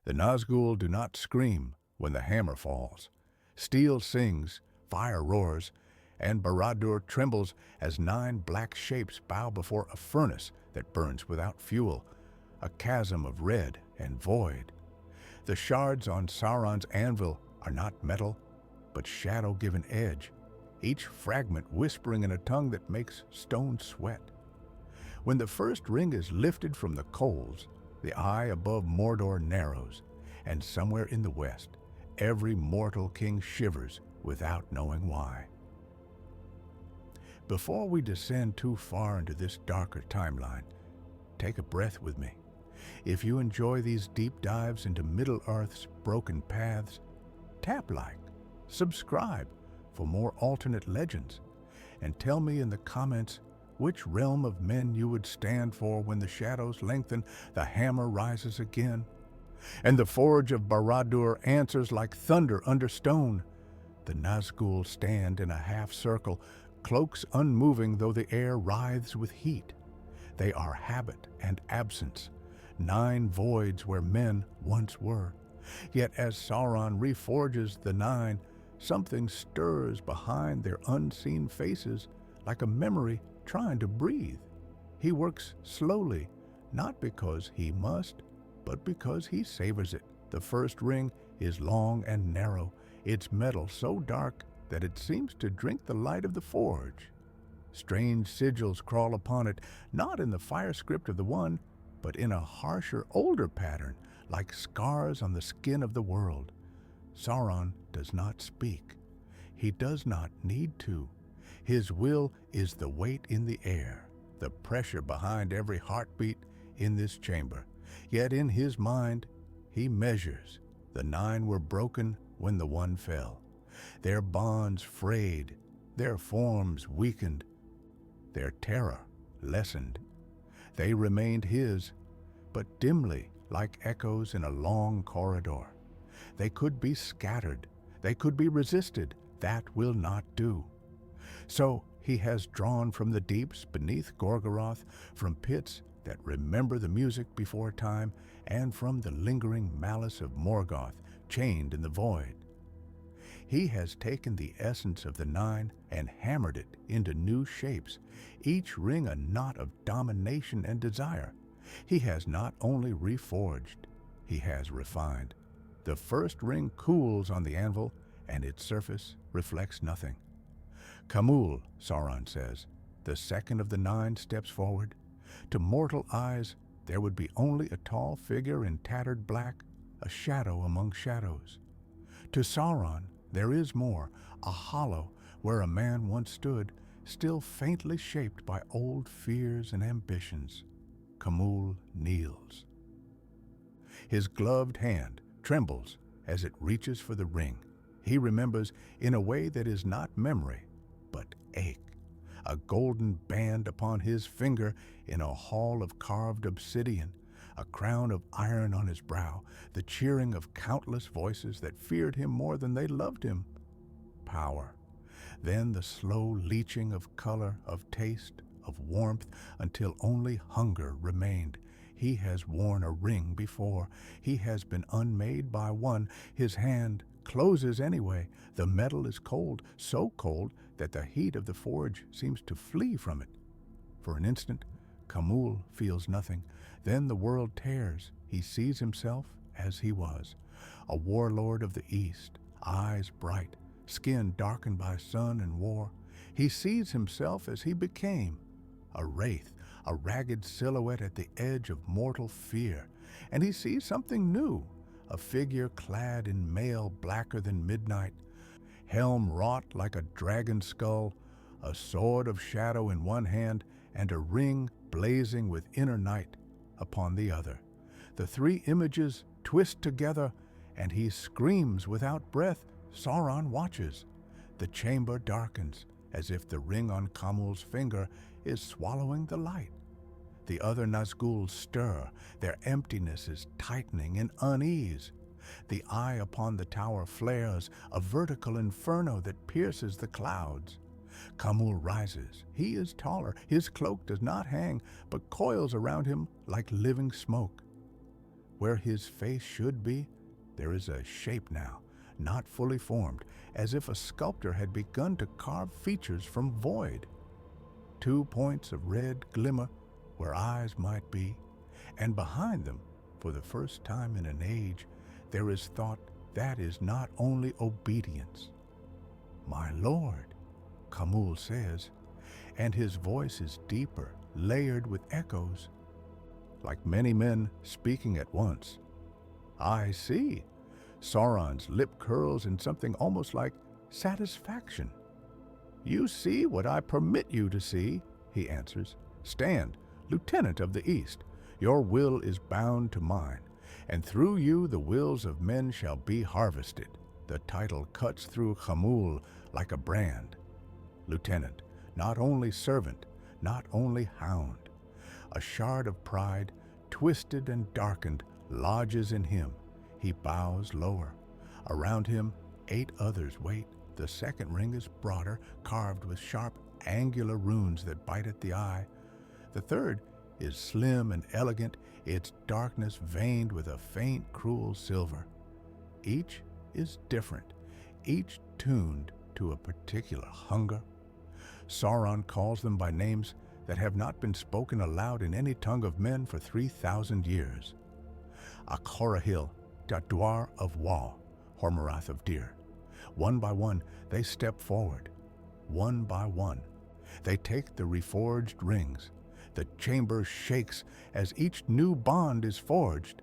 The Nazgûl do not scream when the hammer falls. Steel sings, fire roars, and Barad-dûr trembles as 9 black shapes bow before a furnace that burns without fuel, a chasm of red and void. The shards on Sauron's anvil are not metal, but shadow-given edge, each fragment whispering in a tongue that makes stone sweat. When the first ring is lifted from the coals, the eye above Mordor narrows, and somewhere in the west, every mortal king shivers without knowing why. Before we descend too far into this darker timeline, take a breath with me. If you enjoy these deep dives into Middle-earth's broken paths, tap like, subscribe for more alternate legends, and tell me in the comments which realm of men you would stand for when the shadows lengthen, the hammer rises again, and the forge of Barad-dûr answers like thunder under stone. The Nazgûl stand in a half-circle, cloaks unmoving though the air writhes with heat. They are habit and absence, 9 voids where men once were. Yet as Sauron reforges the 9, something stirs behind their unseen faces like a memory trying to breathe. He works slowly, not because he must, but because he savors it. The first ring is long and narrow, its metal so dark that it seems to drink the light of the forge. Strange sigils crawl upon it, not in the fire script of the one, but in a harsher, older pattern, like scars on the skin of the world. Sauron does not speak. He does not need to. His will is the weight in the air, the pressure behind every heartbeat in this chamber. Yet in his mind, he measures. The 9 were broken when the one fell. Their bonds frayed, their forms weakened, their terror lessened. They remained his, but dimly, like echoes in a long corridor. They could be scattered, they could be resisted. That will not do. So he has drawn from the deeps beneath Gorgoroth, from pits that remember the music before time, and from the lingering malice of Morgoth, chained in the void. He has taken the essence of the 9 and hammered it into new shapes, each ring a knot of domination and desire. He has not only reforged, he has refined. The first ring cools on the anvil, and its surface reflects nothing. Khamûl, Sauron says, the second of the 9 steps forward. To mortal eyes, there would be only a tall figure in tattered black, a shadow among shadows. To Sauron, there is more, a hollow where a man once stood, still faintly shaped by old fears and ambitions. Khamûl kneels. His gloved hand trembles as it reaches for the ring. He remembers in a way that is not memory, but ache. A golden band upon his finger in a hall of carved obsidian, a crown of iron on his brow, the cheering of countless voices that feared him more than they loved him. Power. Then the slow leaching of color, of taste, of warmth, until only hunger remained. He has worn a ring before. He has been unmade by one. His hand closes anyway. The metal is cold, so cold that the heat of the forge seems to flee from it. For an instant, Khamûl feels nothing. Then the world tears. He sees himself as he was, a warlord of the East, eyes bright, skin darkened by sun and war. He sees himself as he became, a wraith, a ragged silhouette at the edge of mortal fear. And he sees something new, a figure clad in mail blacker than midnight, helm wrought like a dragon skull, a sword of shadow in one hand, and a ring blazing with inner night upon the other. The 3 images twist together, and he screams without breath. Sauron watches. The chamber darkens, as if the ring on Khamûl's finger is swallowing the light. The other Nazgûl stir. Their emptiness is tightening in unease. The eye upon the tower flares, a vertical inferno that pierces the clouds. Khamûl rises. He is taller. His cloak does not hang, but coils around him like living smoke. Where his face should be, there is a shape now, not fully formed, as if a sculptor had begun to carve features from void. 2 points of red glimmer where eyes might be, and behind them, for the first time in an age, there is thought that is not only obedience. "My lord," Khamûl says, and his voice is deeper, layered with echoes, like many men speaking at once. "I see." Sauron's lip curls in something almost like satisfaction. "You see what I permit you to see," he answers. "Stand, Lieutenant of the East. Your will is bound to mine, and through you the wills of men shall be harvested." The title cuts through Khamûl like a brand. Lieutenant, not only servant, not only hound. A shard of pride, twisted and darkened, lodges in him. He bows lower. Around him, 8 others wait. The second ring is broader, carved with sharp, angular runes that bite at the eye. The third is slim and elegant, its darkness veined with a faint, cruel silver. Each is different, each tuned to a particular hunger. Sauron calls them by names that have not been spoken aloud in any tongue of men for 3,000 years. Akhorahil, Dadwar of Wa, Hormarath of Deer. One by one, they step forward. One by one, they take the reforged rings. The chamber shakes as each new bond is forged.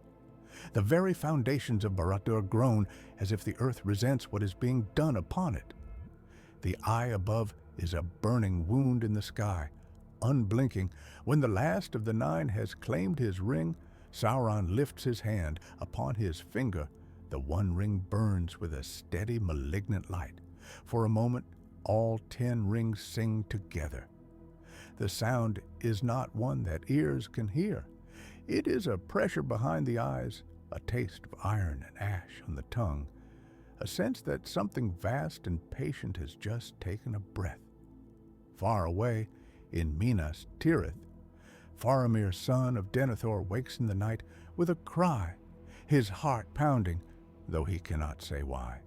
The very foundations of Barad-dûr groan as if the earth resents what is being done upon it. The eye above is a burning wound in the sky. Unblinking, when the last of the 9 has claimed his ring, Sauron lifts his hand. Upon his finger, the one ring burns with a steady, malignant light. For a moment, all 10 rings sing together. The sound is not one that ears can hear. It is a pressure behind the eyes, a taste of iron and ash on the tongue, a sense that something vast and patient has just taken a breath. Far away, in Minas Tirith, Faramir, son of Denethor, wakes in the night with a cry, his heart pounding, though he cannot say why.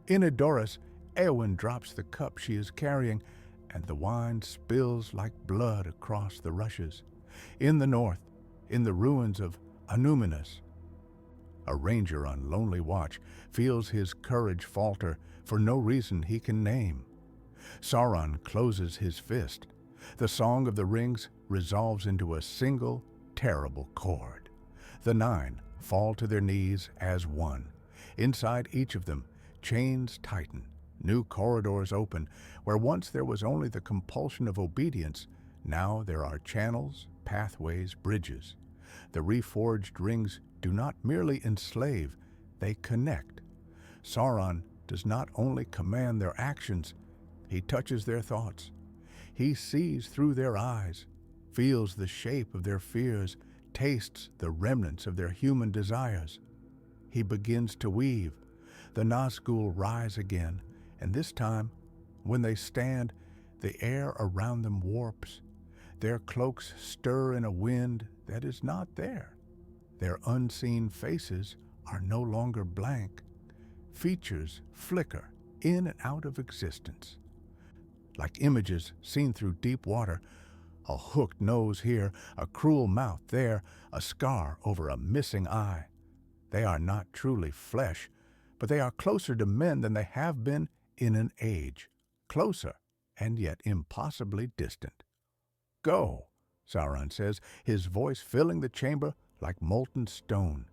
In Edoras, Éowyn drops the cup she is carrying, and the wine spills like blood across the rushes. In the north, in the ruins of Anúminas, a ranger on lonely watch feels his courage falter for no reason he can name. Sauron closes his fist. The Song of the Rings resolves into a single, terrible chord. The 9 fall to their knees as one. Inside each of them, chains tighten. New corridors open. Where once there was only the compulsion of obedience, now there are channels, pathways, bridges. The reforged rings do not merely enslave, they connect. Sauron does not only command their actions, he touches their thoughts. He sees through their eyes, feels the shape of their fears, tastes the remnants of their human desires. He begins to weave. The Nazgûl rise again, and this time, when they stand, the air around them warps. Their cloaks stir in a wind that is not there. Their unseen faces are no longer blank. Features flicker in and out of existence. Like images seen through deep water, a hooked nose here, a cruel mouth there, a scar over a missing eye. They are not truly flesh, but they are closer to men than they have been in an age. Closer, and yet impossibly distant. "Go," Sauron says, his voice filling the chamber like molten stone.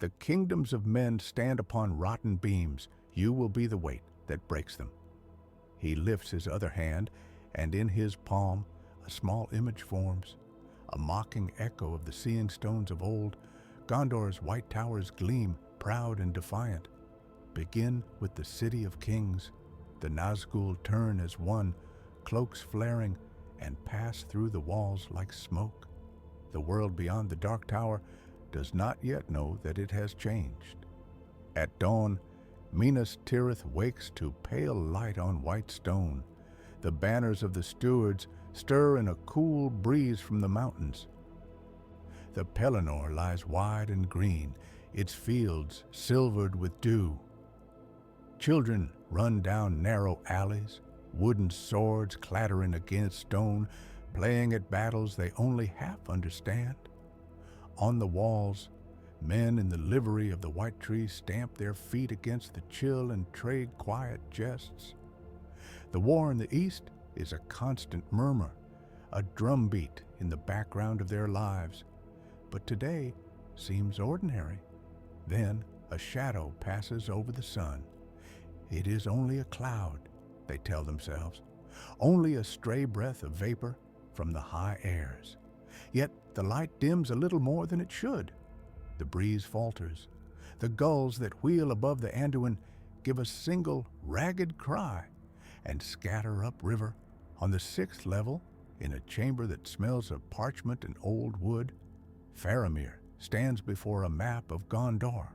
"The kingdoms of men stand upon rotten beams. You will be the weight that breaks them." He lifts his other hand, and in his palm a small image forms, a mocking echo of the seeing stones of old. Gondor's white towers gleam, proud and defiant. Begin with the city of kings. The Nazgûl turn as one, cloaks flaring, and pass through the walls like smoke. The world beyond the Dark Tower does not yet know that it has changed. At dawn, Minas Tirith wakes to pale light on white stone. The banners of the stewards stir in a cool breeze from the mountains. The Pelennor lies wide and green, its fields silvered with dew. Children run down narrow alleys, wooden swords clattering against stone, playing at battles they only half understand. On the walls, men in the livery of the white tree stamp their feet against the chill and trade quiet jests. The war in the east is a constant murmur, a drumbeat in the background of their lives. But today seems ordinary. Then a shadow passes over the sun. It is only a cloud, they tell themselves, only a stray breath of vapor from the high airs. Yet the light dims a little more than it should. The breeze falters. The gulls that wheel above the Anduin give a single ragged cry and scatter upriver. On the 6th level, in a chamber that smells of parchment and old wood, Faramir stands before a map of Gondor.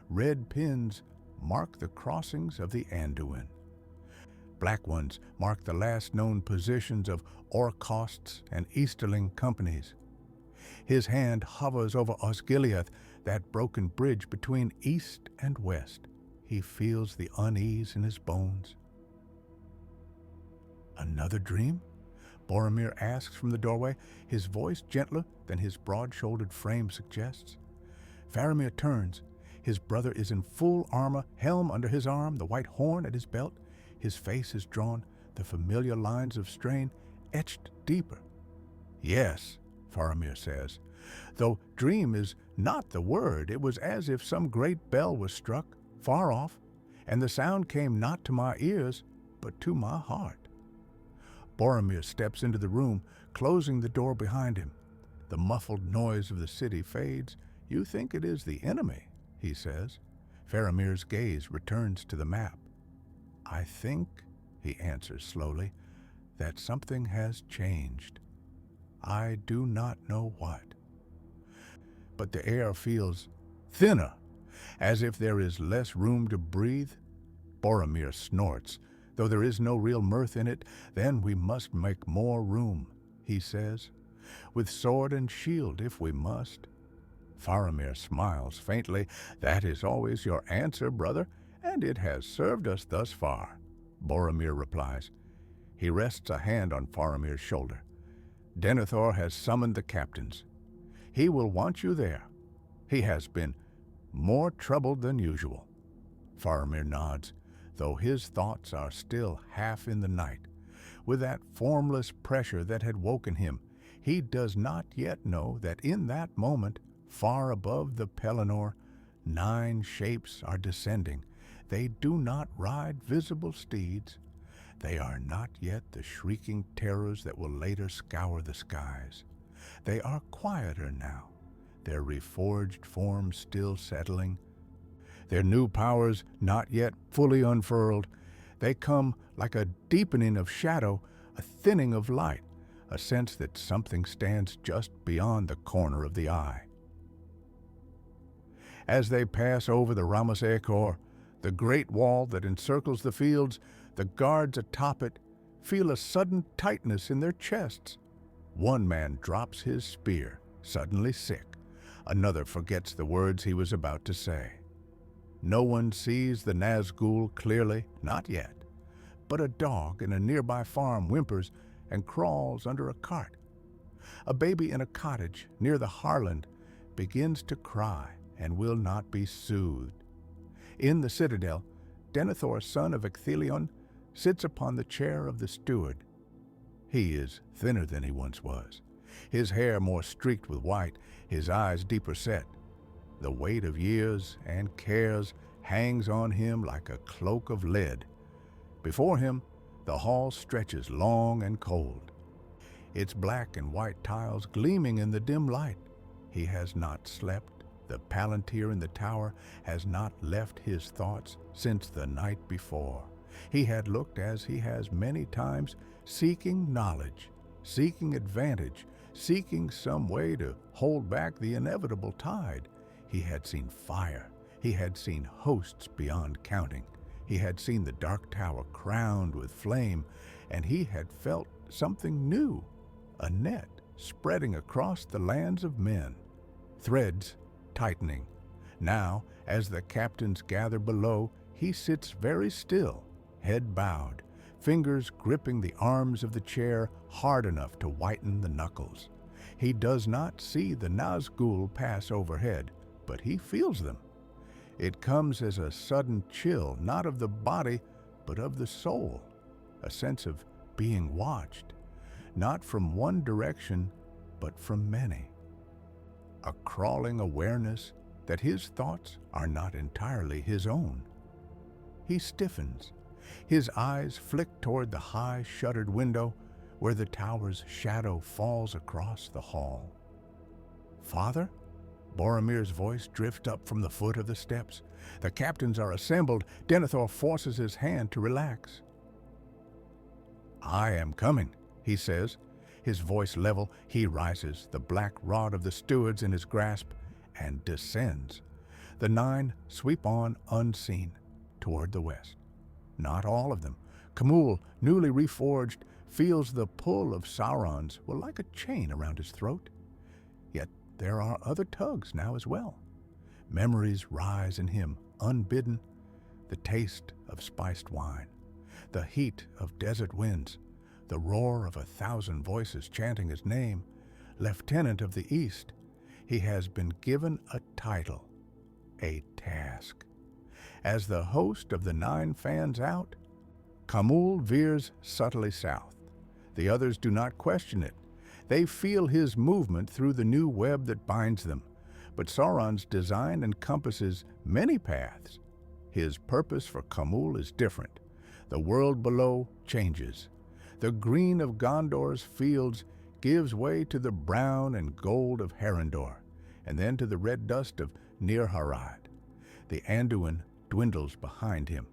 Red pins mark the crossings of the Anduin. Black ones mark the last known positions of Orcost's and Easterling companies. His hand hovers over Osgiliath, that broken bridge between east and west. He feels the unease in his bones. Another dream? Boromir asks from the doorway, his voice gentler than his broad-shouldered frame suggests. Faramir turns. His brother is in full armor, helm under his arm, the white horn at his belt. His face is drawn, the familiar lines of strain etched deeper. Yes, Faramir says, though dream is not the word. It was as if some great bell was struck, far off, and the sound came not to my ears, but to my heart. Boromir steps into the room, closing the door behind him. The muffled noise of the city fades. You think it is the enemy, he says. Faramir's gaze returns to the map. I think, he answers slowly, that something has changed. I do not know what. But the air feels thinner, as if there is less room to breathe. Boromir snorts. Though there is no real mirth in it, then we must make more room, he says, with sword and shield if we must. Faramir smiles faintly. That is always your answer, brother, and it has served us thus far, Boromir replies. He rests a hand on Faramir's shoulder. Denethor has summoned the captains. He will want you there. He has been more troubled than usual. Faramir nods, though his thoughts are still half in the night. With that formless pressure that had woken him, he does not yet know that in that moment, far above the Pelennor, 9 shapes are descending. They do not ride visible steeds. They are not yet the shrieking terrors that will later scour the skies. They are quieter now, their reforged forms still settling. Their new powers not yet fully unfurled. They come like a deepening of shadow, a thinning of light, a sense that something stands just beyond the corner of the eye. As they pass over the Ramas Ekor, the great wall that encircles the fields, the guards atop it feel a sudden tightness in their chests. One man drops his spear, suddenly sick. Another forgets the words he was about to say. No one sees the Nazgûl clearly, not yet, but a dog in a nearby farm whimpers and crawls under a cart. A baby in a cottage near the Harland begins to cry and will not be soothed. In the citadel, Denethor, son of Ecthelion, sits upon the chair of the steward. He is thinner than he once was, his hair more streaked with white, his eyes deeper set. The weight of years and cares hangs on him like a cloak of lead. Before him, the hall stretches long and cold, its black and white tiles gleaming in the dim light. He has not slept. The Palantir in the tower has not left his thoughts since the night before. He had looked as he has many times, seeking knowledge, seeking advantage, seeking some way to hold back the inevitable tide. He had seen fire. He had seen hosts beyond counting. He had seen the dark tower crowned with flame, and he had felt something new, a net spreading across the lands of men, threads tightening. Now, as the captains gather below, he sits very still, head bowed, fingers gripping the arms of the chair hard enough to whiten the knuckles. He does not see the Nazgûl pass overhead, but he feels them. It comes as a sudden chill, not of the body, but of the soul, a sense of being watched, not from one direction, but from many. A crawling awareness that his thoughts are not entirely his own. He stiffens. His eyes flick toward the high shuttered window where the tower's shadow falls across the hall. "Father?" Boromir's voice drifts up from the foot of the steps. The captains are assembled. Denethor forces his hand to relax. "I am coming," he says. His voice level, he rises, the black rod of the stewards in his grasp, and descends. The 9 sweep on unseen toward the west. Not all of them. Khamûl, newly reforged, feels the pull of Sauron's, like a chain around his throat. Yet there are other tugs now as well. Memories rise in him, unbidden, the taste of spiced wine, the heat of desert winds, the roar of 1,000 voices chanting his name. Lieutenant of the East, he has been given a title, a task. As the host of the 9 fans out, Khamûl veers subtly south. The others do not question it. They feel his movement through the new web that binds them. But Sauron's design encompasses many paths. His purpose for Khamûl is different. The world below changes. The green of Gondor's fields gives way to the brown and gold of Harandor, and then to the red dust of Nir-Harad. The Anduin dwindles behind him.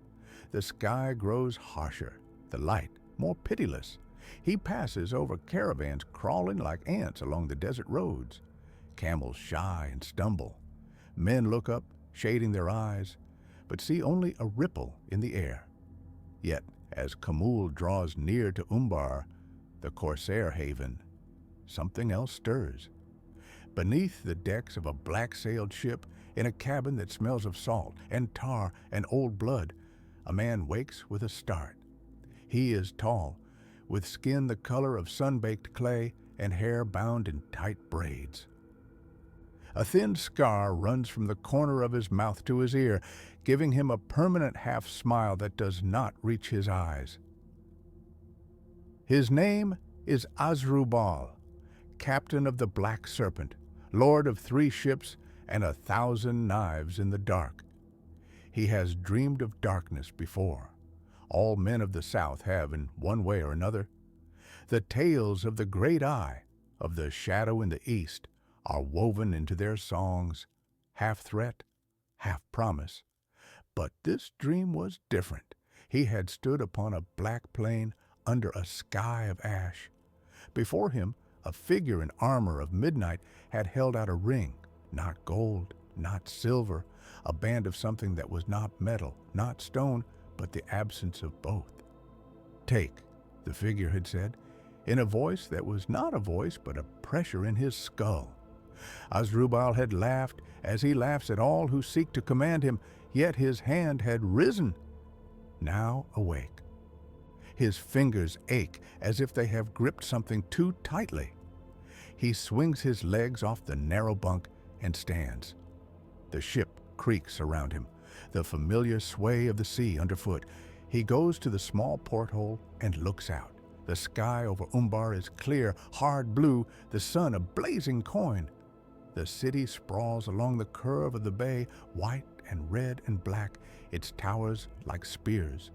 The sky grows harsher, the light more pitiless. He passes over caravans crawling like ants along the desert roads. Camels shy and stumble. Men look up, shading their eyes, but see only a ripple in the air. Yet, as Khamûl draws near to Umbar, the Corsair haven, something else stirs. Beneath the decks of a black-sailed ship, in a cabin that smells of salt and tar and old blood, a man wakes with a start. He is tall, with skin the color of sun-baked clay and hair bound in tight braids. A thin scar runs from the corner of his mouth to his ear, giving him a permanent half-smile that does not reach his eyes. His name is Asdrubal, captain of the Black Serpent, lord of 3 ships and 1,000 knives in the dark. He has dreamed of darkness before. All men of the South have in one way or another. The tales of the Great Eye, of the Shadow in the East, are woven into their songs, half threat, half promise. But this dream was different. He had stood upon a black plain under a sky of ash. Before him, a figure in armor of midnight had held out a ring, not gold, not silver, a band of something that was not metal, not stone, but the absence of both. "Take," the figure had said, in a voice that was not a voice but a pressure in his skull. Asdrubal had laughed as he laughs at all who seek to command him, yet his hand had risen, now awake. His fingers ache as if they have gripped something too tightly. He swings his legs off the narrow bunk and stands. The ship creaks around him, the familiar sway of the sea underfoot. He goes to the small porthole and looks out. The sky over Umbar is clear, hard blue, the sun a blazing coin. The city sprawls along the curve of the bay, white and red and black, its towers like spears.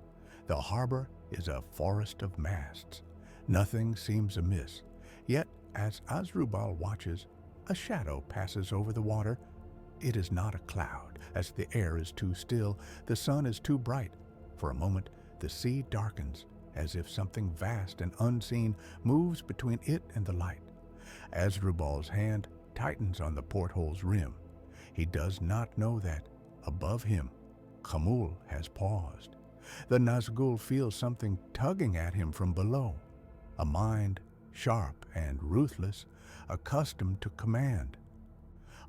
The harbor is a forest of masts. Nothing seems amiss. Yet, as Asdrubal watches, a shadow passes over the water. It is not a cloud, as the air is too still, the sun is too bright. For a moment, the sea darkens, as if something vast and unseen moves between it and the light. Asdrubal's hand tightens on the porthole's rim. He does not know that, above him, Khamûl has paused. The Nazgûl feels something tugging at him from below, a mind sharp and ruthless, accustomed to command.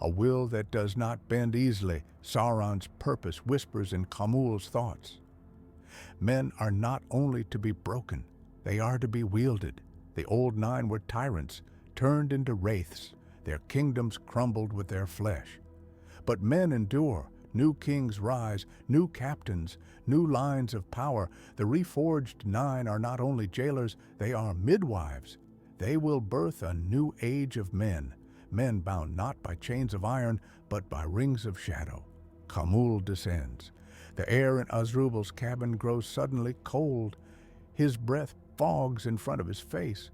A will that does not bend easily, Sauron's purpose whispers in Khamûl's thoughts. Men are not only to be broken, they are to be wielded. The old nine were tyrants, turned into wraiths. Their kingdoms crumbled with their flesh. But men endure. New kings rise, new captains, new lines of power. The reforged nine are not only jailers, they are midwives. They will birth a new age of men, men bound not by chains of iron, but by rings of shadow. Khamûl descends. The air in Azrubal's cabin grows suddenly cold. His breath fogs in front of his face.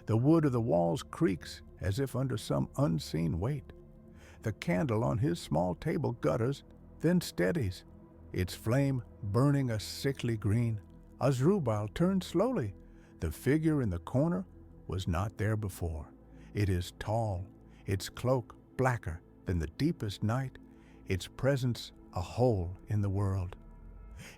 The wood of the walls creaks as if under some unseen weight. The candle on his small table gutters, then steadies, its flame burning a sickly green. Azrubal turns slowly. The figure in the corner was not there before. It is tall, its cloak blacker than the deepest night, its presence a hole in the world.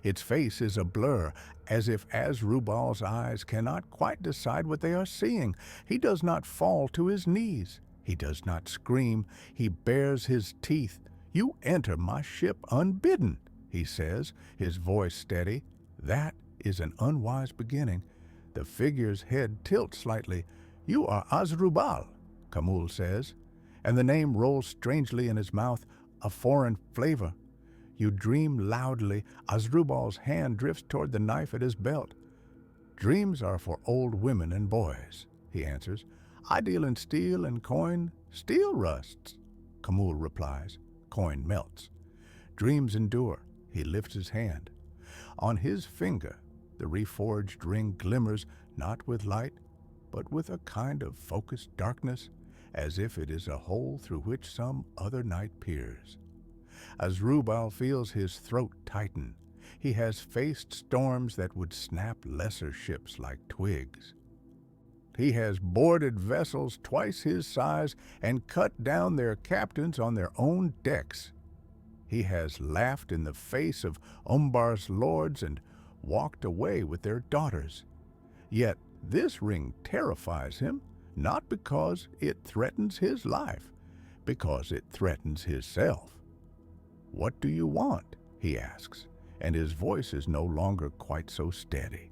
Its face is a blur, as if Azrubal's eyes cannot quite decide what they are seeing. He does not fall to his knees. He does not scream. He bares his teeth. "You enter my ship unbidden," he says, his voice steady. That is an unwise beginning. The figure's head tilts slightly. "You are Azrubal," Khamûl says, and the name rolls strangely in his mouth, a foreign flavor. You dream loudly. Azrubal's hand drifts toward the knife at his belt. "Dreams are for old women and boys," he answers. "I deal in steel and coin. Steel rusts," Khamûl replies. Coin melts. Dreams endure. He lifts his hand. On his finger, the reforged ring glimmers not with light, but with a kind of focused darkness, as if it is a hole through which some other night peers. Azrubal feels his throat tighten. He has faced storms that would snap lesser ships like twigs. He has boarded vessels twice his size and cut down their captains on their own decks. He has laughed in the face of Umbar's lords and walked away with their daughters. Yet this ring terrifies him, not because it threatens his life, because it threatens his self. "What do you want?" he asks, and his voice is no longer quite so steady.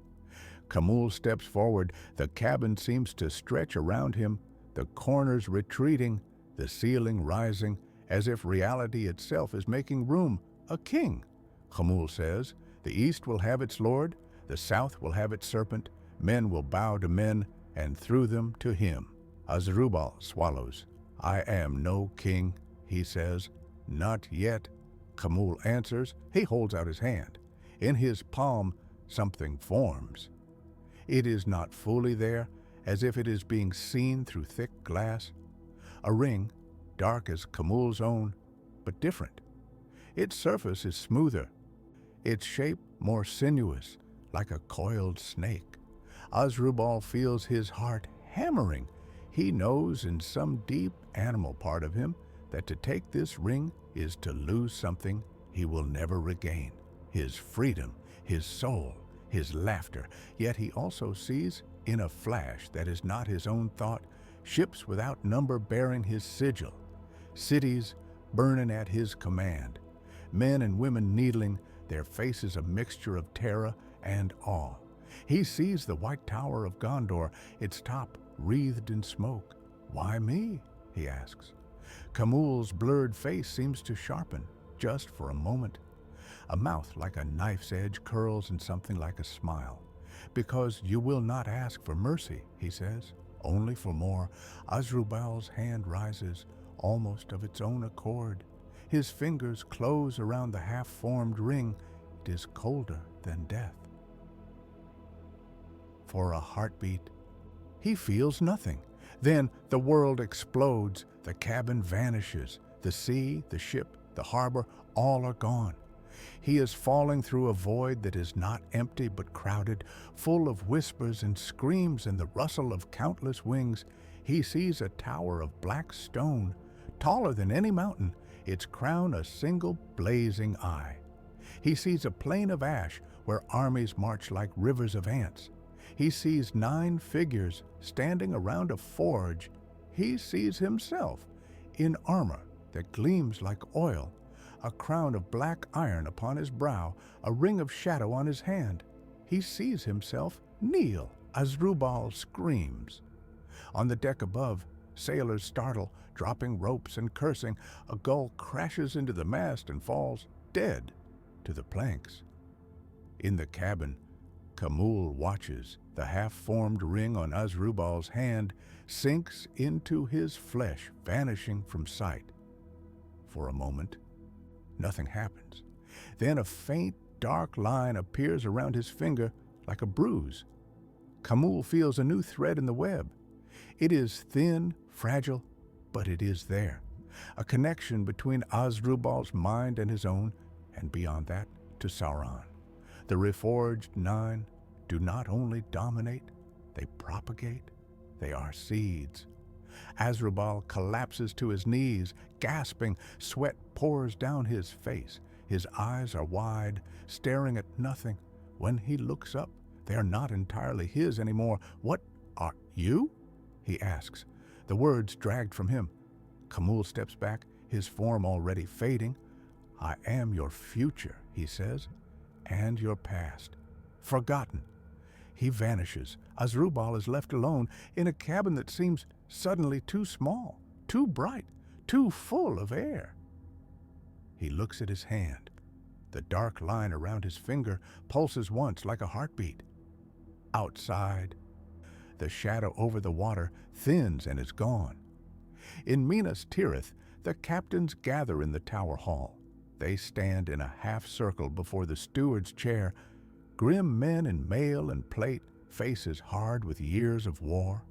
Khamûl steps forward. The cabin seems to stretch around him, the corners retreating, the ceiling rising, as if reality itself is making room. "A king," Khamûl says. "The east will have its lord, the south will have its serpent. Men will bow to men, and through them to him." Azrubal swallows. "I am no king," he says. "Not yet," Khamûl answers. He holds out his hand. In his palm, something forms. It is not fully there, as if it is being seen through thick glass. A ring, dark as Khamûl's own, but different. Its surface is smoother, its shape more sinuous, like a coiled snake. Azrubal feels his heart hammering. He knows in some deep animal part of him that to take this ring is to lose something he will never regain. His freedom, his soul, his laughter. Yet he also sees, in a flash that is not his own thought, ships without number bearing his sigil, cities burning at his command, men and women kneeling, their faces a mixture of terror and awe. He sees the white tower of Gondor, its top wreathed in smoke. "Why me?" he asks. Khamûl's blurred face seems to sharpen, just for a moment. A mouth like a knife's edge curls in something like a smile. "Because you will not ask for mercy," he says, "only for more." Azrubal's hand rises, almost of its own accord. His fingers close around the half-formed ring. It is colder than death. For a heartbeat, he feels nothing. Then the world explodes, the cabin vanishes, the sea, the ship, the harbor, all are gone. He is falling through a void that is not empty but crowded, full of whispers and screams and the rustle of countless wings. He sees a tower of black stone, taller than any mountain, its crown a single blazing eye. He sees a plain of ash where armies march like rivers of ants. He sees 9 figures standing around a forge. He sees himself in armor that gleams like oil, a crown of black iron upon his brow, a ring of shadow on his hand. He sees himself kneel as Rubal screams. On the deck above, sailors startle, dropping ropes and cursing. A gull crashes into the mast and falls dead to the planks. In the cabin, Khamûl watches. The half-formed ring on Azrubal's hand sinks into his flesh, vanishing from sight. For a moment, nothing happens. Then a faint, dark line appears around his finger like a bruise. Khamûl feels a new thread in the web. It is thin, fragile, but it is there. A connection between Azrubal's mind and his own, and beyond that, to Sauron. The Reforged 9 do not only dominate, they propagate. They are seeds. Azrubal collapses to his knees, gasping. Sweat pours down his face. His eyes are wide, staring at nothing. When he looks up, they are not entirely his anymore. "What are you?" he asks, the words dragged from him. Khamûl steps back, his form already fading. "I am your future," he says, "and your past. Forgotten." He vanishes. Azrubal is left alone in a cabin that seems suddenly too small, too bright, too full of air. He looks at his hand. The dark line around his finger pulses once like a heartbeat. Outside, the shadow over the water thins and is gone. In Minas Tirith, the captains gather in the tower hall. They stand in a half-circle before the steward's chair, grim men in mail and plate, faces hard with years of war.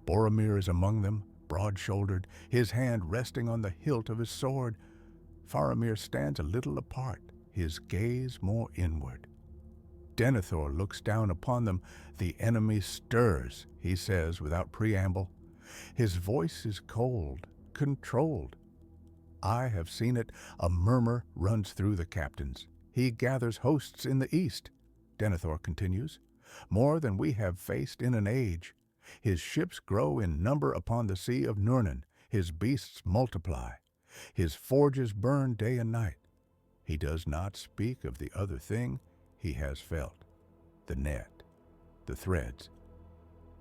Boromir is among them, broad-shouldered, his hand resting on the hilt of his sword. Faramir stands a little apart, his gaze more inward. Denethor looks down upon them. "The enemy stirs," he says without preamble. His voice is cold, controlled. "I have seen it." A murmur runs through the captains. "He gathers hosts in the east," Denethor continues, "more than we have faced in an age. His ships grow in number upon the sea of Nurnen. His beasts multiply. His forges burn day and night. He does not speak of the other thing he has felt, the net, the threads.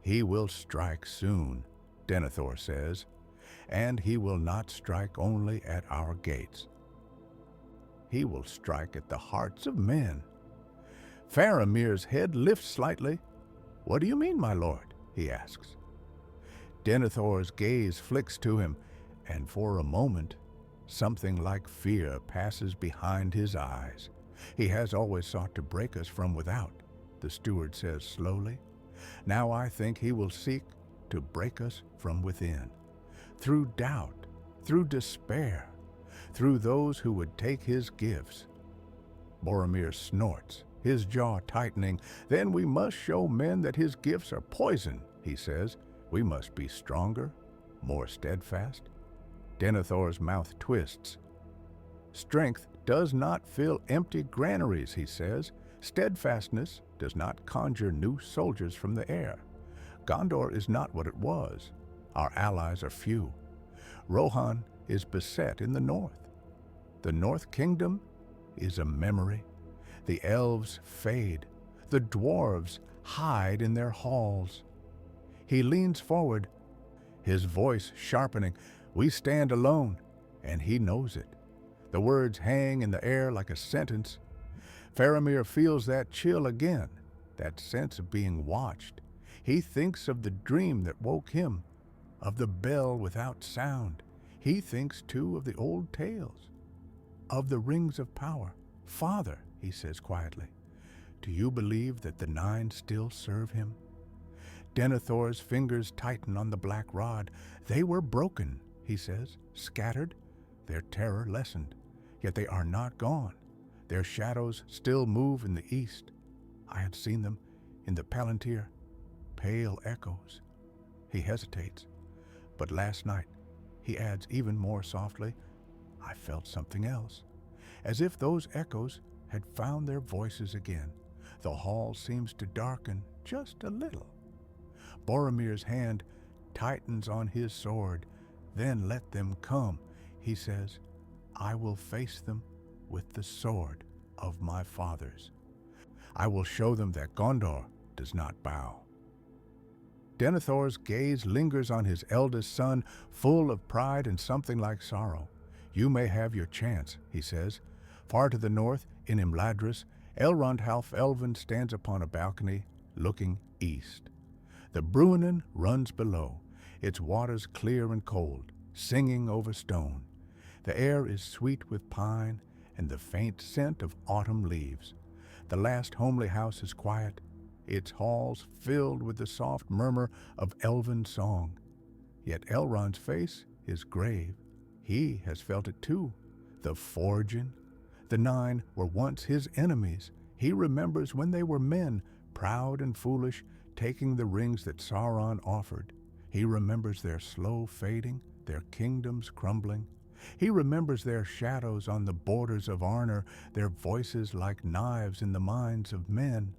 He will strike soon," Denethor says, "and he will not strike only at our gates. He will strike at the hearts of men." Faramir's head lifts slightly. "What do you mean, my lord?" he asks. Denethor's gaze flicks to him, and for a moment, something like fear passes behind his eyes. "He has always sought to break us from without," the steward says slowly. "Now I think he will seek to break us from within, through doubt, through despair, through those who would take his gifts." Boromir snorts, his jaw tightening. "Then we must show men that his gifts are poison," he says. "We must be stronger, more steadfast." Denethor's mouth twists. "Strength does not fill empty granaries," he says. "Steadfastness does not conjure new soldiers from the air. Gondor is not what it was. Our allies are few. Rohan is beset in the north. The North Kingdom is a memory. The elves fade. The dwarves hide in their halls." He leans forward, his voice sharpening. "We stand alone, and he knows it." The words hang in the air like a sentence. Faramir feels that chill again, that sense of being watched. He thinks of the dream that woke him, of the bell without sound. He thinks, too, of the old tales, of the rings of power. "Father," he says quietly, "do you believe that the 9 still serve him?" Denethor's fingers tighten on the black rod. "They were broken," he says, "scattered, their terror lessened. Yet they are not gone. Their shadows still move in the east. I had seen them in the Palantir, pale echoes." He hesitates. "But last night," he adds even more softly, "I felt something else, as if those echoes had found their voices again. The hall seems to darken just a little. Boromir's hand tightens on his sword. Then let them come, he says. I will face them with the sword of my fathers. I will show them that Gondor does not bow. Denethor's gaze lingers on his eldest son, full of pride and something like sorrow. You may have your chance, he says. Far to the north, in Imladris, Elrond half-elven stands upon a balcony, looking east. The Bruinen runs below, its waters clear and cold, singing over stone. The air is sweet with pine and the faint scent of autumn leaves. The last homely house is quiet, its halls filled with the soft murmur of elven song. Yet Elrond's face is grave. He has felt it too. The Forgin. The Nine were once his enemies. He remembers when they were men, proud and foolish, taking the rings that Sauron offered. He remembers their slow fading, their kingdoms crumbling. He remembers their shadows on the borders of Arnor, their voices like knives in the minds of men.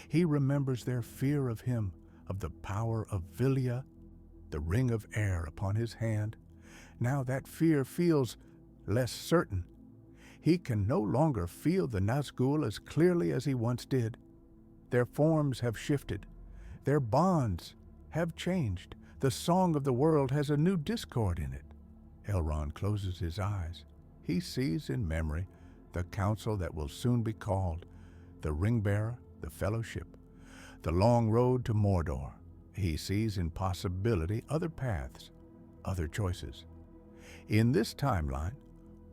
He remembers their fear of him, of the power of Vilya, the ring of air upon his hand. Now that fear feels less certain. He can no longer feel the Nazgûl as clearly as he once did. Their forms have shifted. Their bonds have changed. The song of the world has a new discord in it. Elrond closes his eyes. He sees in memory the council that will soon be called, the ring-bearer, the fellowship, the long road to Mordor. He sees in possibility other paths, other choices. In this timeline,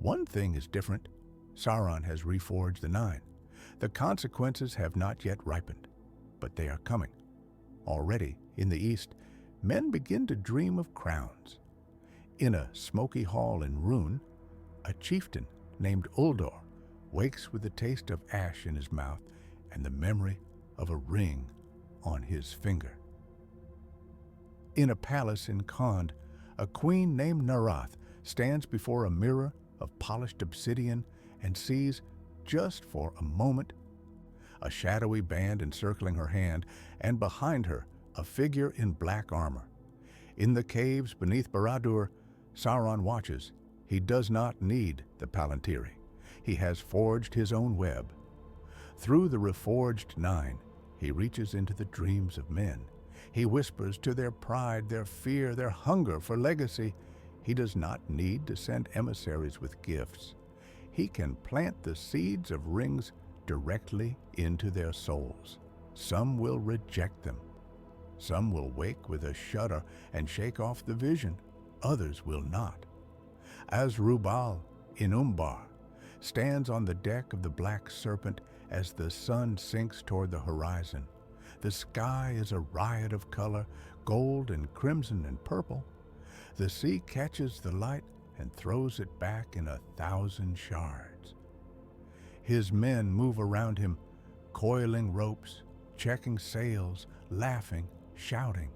one thing is different. Sauron has reforged the Nine. The consequences have not yet ripened, but they are coming. Already, in the east, men begin to dream of crowns. In a smoky hall in Rhûn, a chieftain named Uldor wakes with the taste of ash in his mouth and the memory of a ring on his finger. In a palace in Khand, a queen named Narath stands before a mirror of polished obsidian and sees, just for a moment, a shadowy band encircling her hand, and behind her, a figure in black armor. In the caves beneath Barad-dûr, Sauron watches. He does not need the Palantiri. He has forged his own web. Through the reforged Nine, he reaches into the dreams of men. He whispers to their pride, their fear, their hunger for legacy. He does not need to send emissaries with gifts. He can plant the seeds of rings directly into their souls. Some will reject them. Some will wake with a shudder and shake off the vision. Others will not. Asdrubal in Umbar stands on the deck of the Black Serpent as the sun sinks toward the horizon. The sky is a riot of color, gold and crimson and purple. The sea catches the light and throws it back in 1,000 shards. His men move around him, coiling ropes, checking sails, laughing, shouting.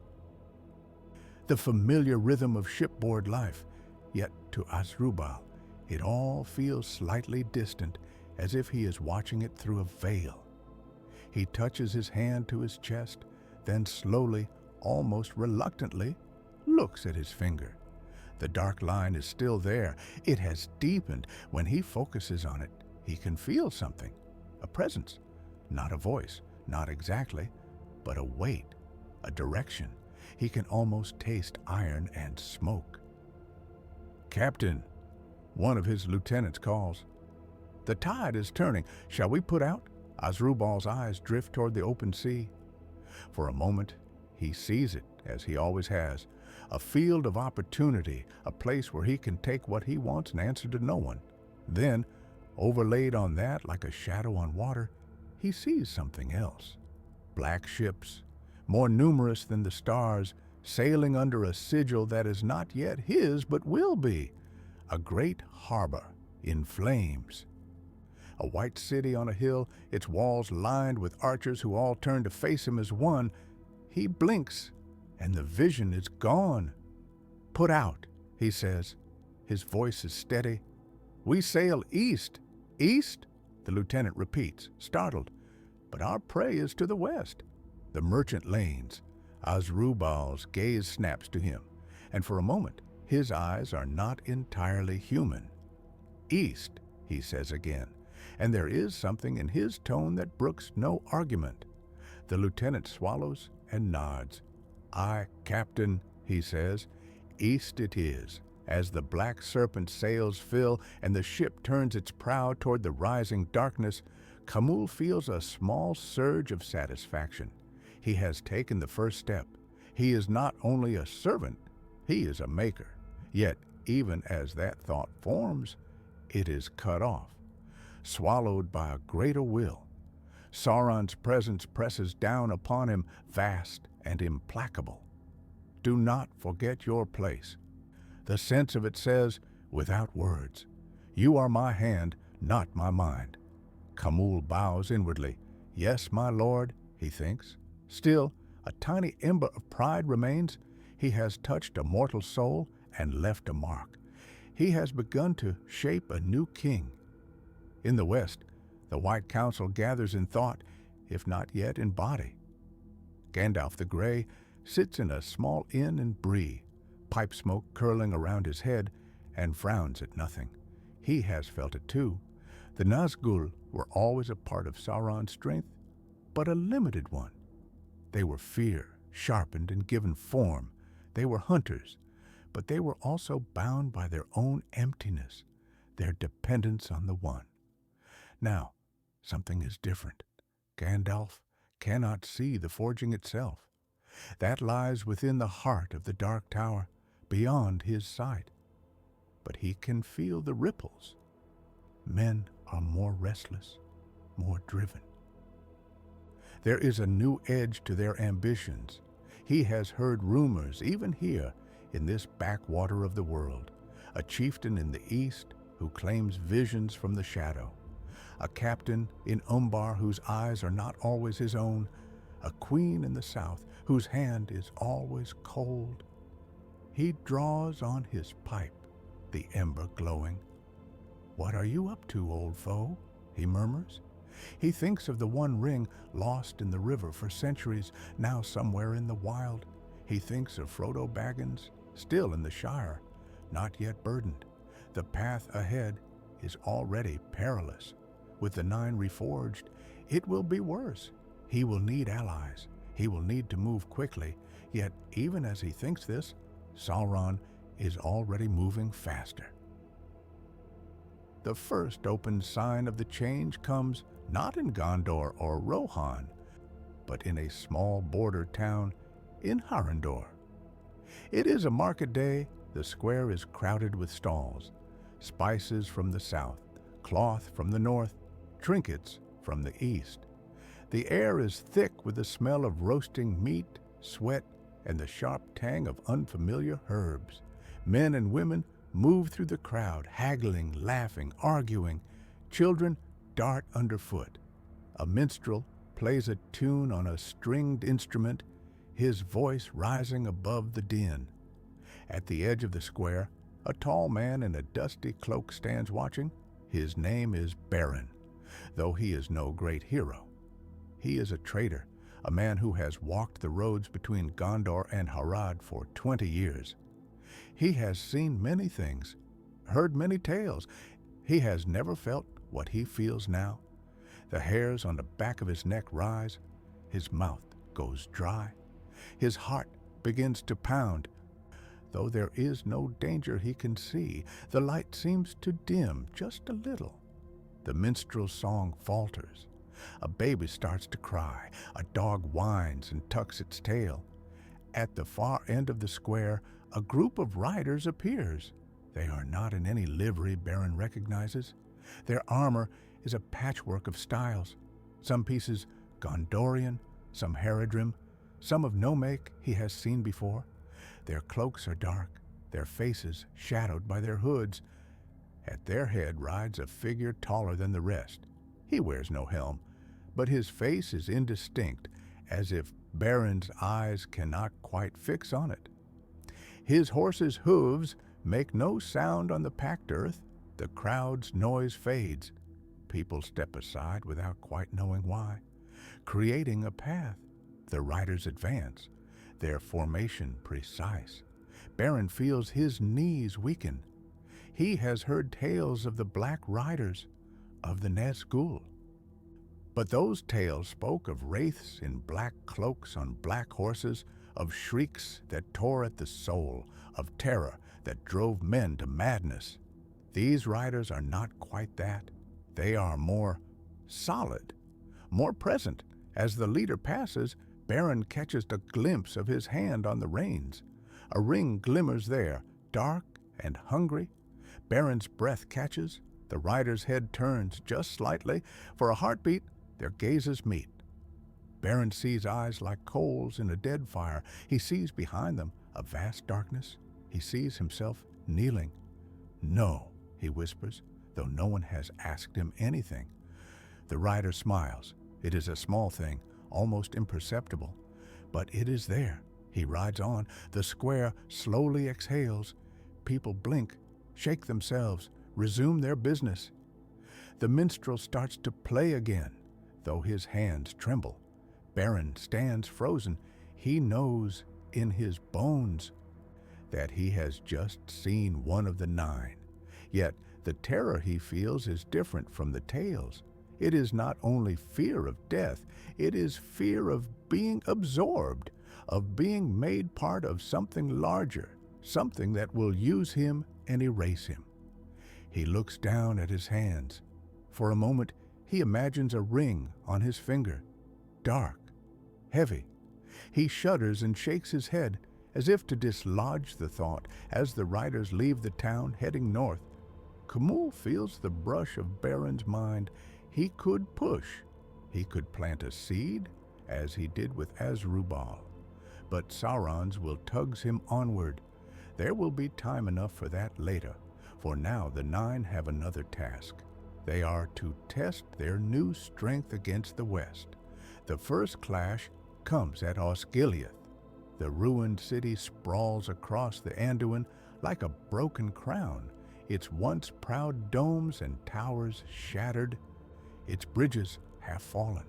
The familiar rhythm of shipboard life, yet to Asdrubal, it all feels slightly distant, as if he is watching it through a veil. He touches his hand to his chest, then slowly, almost reluctantly, looks at his finger. The dark line is still there. It has deepened. When he focuses on it, he can feel something, a presence, not a voice, not exactly, but a weight, a direction. He can almost taste iron and smoke. "Captain," one of his lieutenants calls. "The tide is turning. Shall we put out?" Asdrubal's eyes drift toward the open sea. For a moment, he sees it, as he always has, a field of opportunity, a place where he can take what he wants and answer to no one. Then, overlaid on that like a shadow on water, he sees something else. Black ships, more numerous than the stars, sailing under a sigil that is not yet his but will be. A great harbor in flames. A white city on a hill, its walls lined with archers who all turn to face him as one. He blinks, and the vision is gone. "Put out," he says. His voice is steady. "We sail east." "East?" the lieutenant repeats, startled. "But our prey is to the west." the merchant lanes. Azrubal's gaze snaps to him, and for a moment his eyes are not entirely human. East, he says again, and there is something in his tone that brooks no argument. The lieutenant swallows and nods. "Aye, Captain," he says, "east it is." As the black serpent's sails fill and the ship turns its prow toward the rising darkness, Khamûl feels a small surge of satisfaction. He has taken the first step. He is not only a servant, he is a maker. Yet, even as that thought forms, it is cut off, swallowed by a greater will. Sauron's presence presses down upon him, vast and implacable. Do not forget your place. The sense of it says, without words, "You are my hand, not my mind." Khamûl bows inwardly. "Yes, my lord," he thinks. Still, a tiny ember of pride remains. He has touched a mortal soul and left a mark. He has begun to shape a new king. In the west, the White Council gathers in thought, if not yet in body. Gandalf the Grey sits in a small inn in Bree, pipe smoke curling around his head, and frowns at nothing. He has felt it too. The Nazgûl were always a part of Sauron's strength, but a limited one. They were fear, sharpened and given form. They were hunters, but they were also bound by their own emptiness, their dependence on the One. Now, something is different. Gandalf cannot see the forging itself. That lies within the heart of the Dark Tower, beyond his sight. But he can feel the ripples. Men are more restless, more driven. There is a new edge to their ambitions. He has heard rumors, even here, in this backwater of the world. A chieftain in the east who claims visions from the shadow. A captain in Umbar whose eyes are not always his own. A queen in the south whose hand is always cold. He draws on his pipe, the ember glowing. "What are you up to, old foe?" he murmurs. He thinks of the one ring lost in the river for centuries, now somewhere in the wild. He thinks of Frodo Baggins, still in the Shire, not yet burdened. The path ahead is already perilous. With the 9 reforged, it will be worse. He will need allies. He will need to move quickly. Yet, even as he thinks this, Sauron is already moving faster. The first open sign of the change comes not in Gondor or Rohan, but in a small border town in Harandor. It is a market day. The square is crowded with stalls. Spices from the south, cloth from the north, trinkets from the east. The air is thick with the smell of roasting meat, sweat, and the sharp tang of unfamiliar herbs. Men and women move through the crowd, haggling, laughing, arguing. Children dart underfoot. A minstrel plays a tune on a stringed instrument, his voice rising above the din. At the edge of the square, a tall man in a dusty cloak stands watching. His name is Beren, though he is no great hero. He is a traitor, a man who has walked the roads between Gondor and Harad for 20 years. He has seen many things, heard many tales. He has never felt what he feels now. The hairs on the back of his neck rise. His mouth goes dry. His heart begins to pound. Though there is no danger he can see, the light seems to dim just a little. The minstrel's song falters. A baby starts to cry. A dog whines and tucks its tail. At the far end of the square, a group of riders appears. They are not in any livery Beren recognizes. Their armor is a patchwork of styles. Some pieces Gondorian, some Haradrim, some of no make he has seen before. Their cloaks are dark, their faces shadowed by their hoods. At their head rides a figure taller than the rest. He wears no helm, but his face is indistinct, as if Beren's eyes cannot quite fix on it. His horse's hooves make no sound on the packed earth. The crowd's noise fades. People step aside without quite knowing why, creating a path The riders advance, their formation precise. Beren feels his knees weaken. He has heard tales of the Black Riders, of the Nazgûl. But those tales spoke of wraiths in black cloaks on black horses, of shrieks that tore at the soul, of terror that drove men to madness. These riders are not quite that. They are more solid, more present. As the leader passes, Beren catches a glimpse of his hand on the reins. A ring glimmers there, dark and hungry. Beren's breath catches. The rider's head turns just slightly. For a heartbeat, their gazes meet. Beren sees eyes like coals in a dead fire. He sees behind them a vast darkness. He sees himself kneeling. "No," he whispers, though no one has asked him anything. The rider smiles. It is a small thing, almost imperceptible, but it is there. He rides on. The square slowly exhales. People blink, shake themselves, resume their business. The minstrel starts to play again, though his hands tremble. Beren stands frozen. He knows in his bones that he has just seen one of the nine. Yet the terror he feels is different from the tales. It is not only fear of death, it is fear of being absorbed, of being made part of something larger, something that will use him and erase him. He looks down at his hands. For a moment, he imagines a ring on his finger, dark, heavy. He shudders and shakes his head, as if to dislodge the thought. As the riders leave the town, heading north, Khamûl feels the brush of Beren's mind. He could push. He could plant a seed, as he did with Asdrubal. But Sauron's will tugs him onward. There will be time enough for that later. For now the nine have another task. They are to test their new strength against the west. The first clash comes at Osgiliath. The ruined city sprawls across the Anduin like a broken crown, its once proud domes and towers shattered, its bridges half fallen.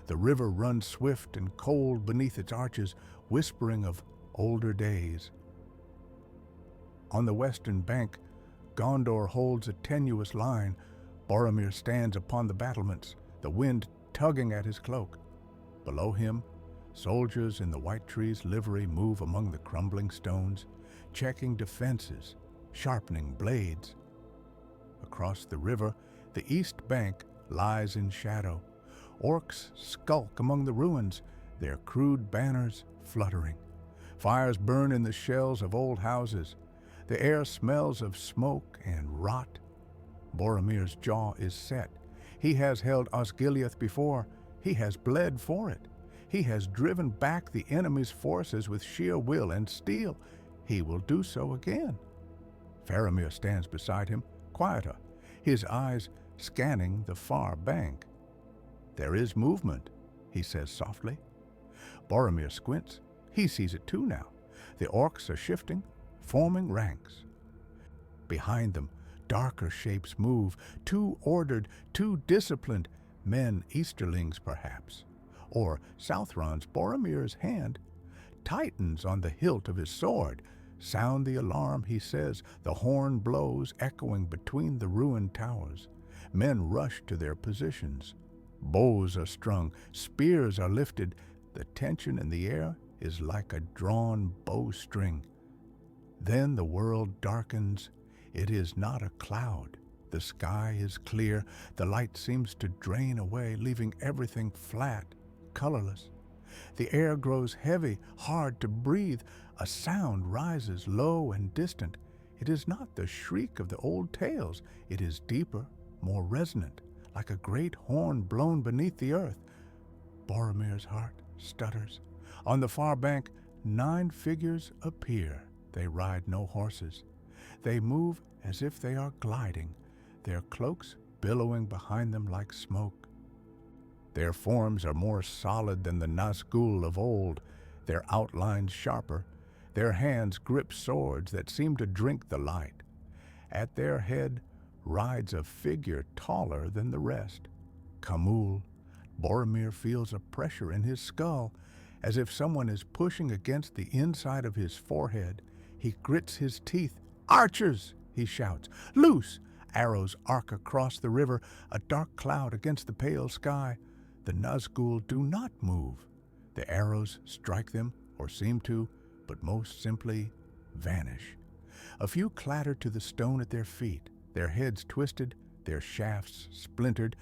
The river runs swift and cold beneath its arches, whispering of older days. On the western bank, Gondor holds a tenuous line. Boromir stands upon the battlements, the wind tugging at his cloak. Below him, soldiers in the White Tree's livery move among the crumbling stones, checking defenses, sharpening blades. Across the river, the east bank lies in shadow. Orcs skulk among the ruins, their crude banners fluttering. Fires burn in the shells of old houses. The air smells of smoke and rot. Boromir's jaw is set. He has held Osgiliath before. He has bled for it. He has driven back the enemy's forces with sheer will and steel. He will do so again. Faramir stands beside him, quieter, his eyes scanning the far bank. "There is movement," he says softly. Boromir squints. He sees it too now. The orcs are shifting, forming ranks. Behind them, darker shapes move, too ordered, too disciplined, men Easterlings perhaps. Or Southron's. Boromir's hand tightens on the hilt of his sword. "Sound the alarm," he says. The horn blows, echoing between the ruined towers. Men rush to their positions. Bows are strung, spears are lifted. The tension in the air is like a drawn bowstring. Then the world darkens. It is not a cloud. The sky is clear. The light seems to drain away, leaving everything flat, colorless. The air grows heavy, hard to breathe. A sound rises, low and distant. It is not the shriek of the old tales. It is deeper, more resonant, like a great horn blown beneath the earth. Boromir's heart stutters. On the far bank, 9 figures appear. They ride no horses. They move as if they are gliding, their cloaks billowing behind them like smoke. Their forms are more solid than the Nazgûl of old, their outlines sharper. Their hands grip swords that seem to drink the light. At their head rides a figure taller than the rest. Khamûl. Boromir feels a pressure in his skull, As if someone is pushing against the inside of his forehead, he grits his teeth. "Archers!" he shouts. "Loose!" Arrows arc across the river, a dark cloud against the pale sky. The Nazgûl do not move. The arrows strike them, or seem to, but most simply vanish. A few clatter to the stone at their feet, their heads twisted, their shafts splintered.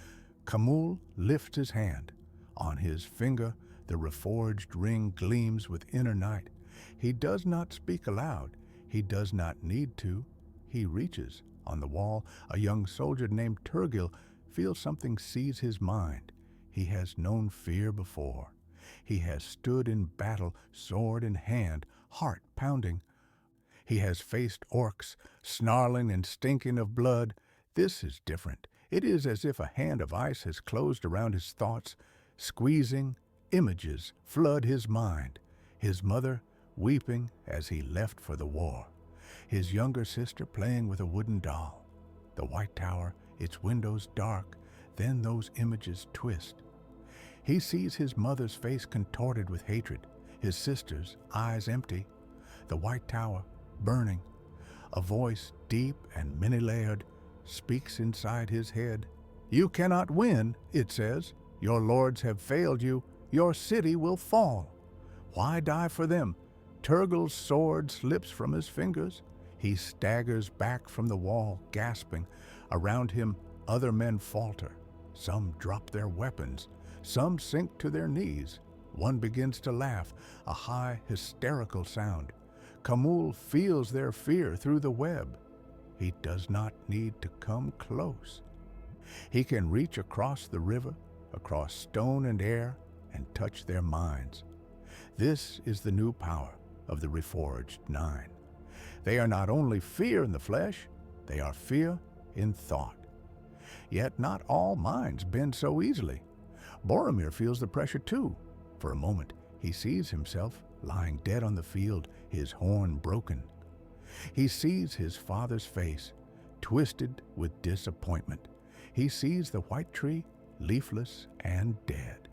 Khamûl lifts his hand. On his finger, the reforged ring gleams with inner night. He does not speak aloud. He does not need to. He reaches. On the wall, a young soldier named Turgil feels something seize his mind. He has known fear before. He has stood in battle, sword in hand, heart pounding. He has faced orcs, snarling and stinking of blood. This is different. It is as if a hand of ice has closed around his thoughts, squeezing. Images flood his mind. His mother weeping as he left for the war. His younger sister playing with a wooden doll. The White Tower, its windows dark, then those images twist. He sees his mother's face contorted with hatred, his sister's eyes empty, the White Tower burning. A voice, deep and many-layered, speaks inside his head. "You cannot win," it says. "Your lords have failed you. Your city will fall. Why die for them?" Turgil's sword slips from his fingers. He staggers back from the wall, gasping. Around him, other men falter. Some drop their weapons. Some sink to their knees. One begins to laugh, a high, hysterical sound. Khamûl feels their fear through the web. He does not need to come close. He can reach across the river, across stone and air, and touch their minds. This is the new power of the Reforged Nine. They are not only fear in the flesh, they are fear in thought. Yet not all minds bend so easily. Boromir feels the pressure too. For a moment, he sees himself lying dead on the field, his horn broken. He sees his father's face, twisted with disappointment. He sees the white tree, leafless and dead.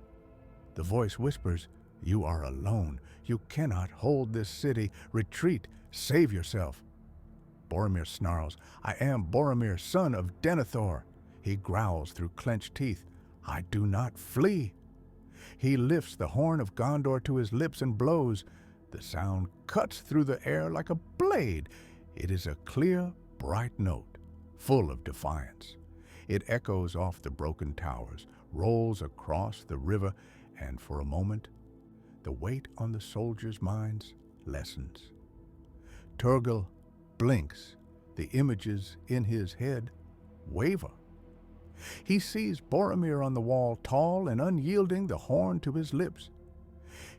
The voice whispers, "You are alone. You cannot hold this city. Retreat. Save yourself." Boromir snarls, "I am Boromir, son of Denethor." He growls through clenched teeth, "I do not flee." He lifts the horn of Gondor to his lips and blows. The sound cuts through the air like a blade. It is a clear, bright note, full of defiance. It echoes off the broken towers, rolls across the river, and for a moment, the weight on the soldiers' minds lessens. Turgil blinks. The images in his head waver. He sees Boromir on the wall, tall and unyielding, the horn to his lips.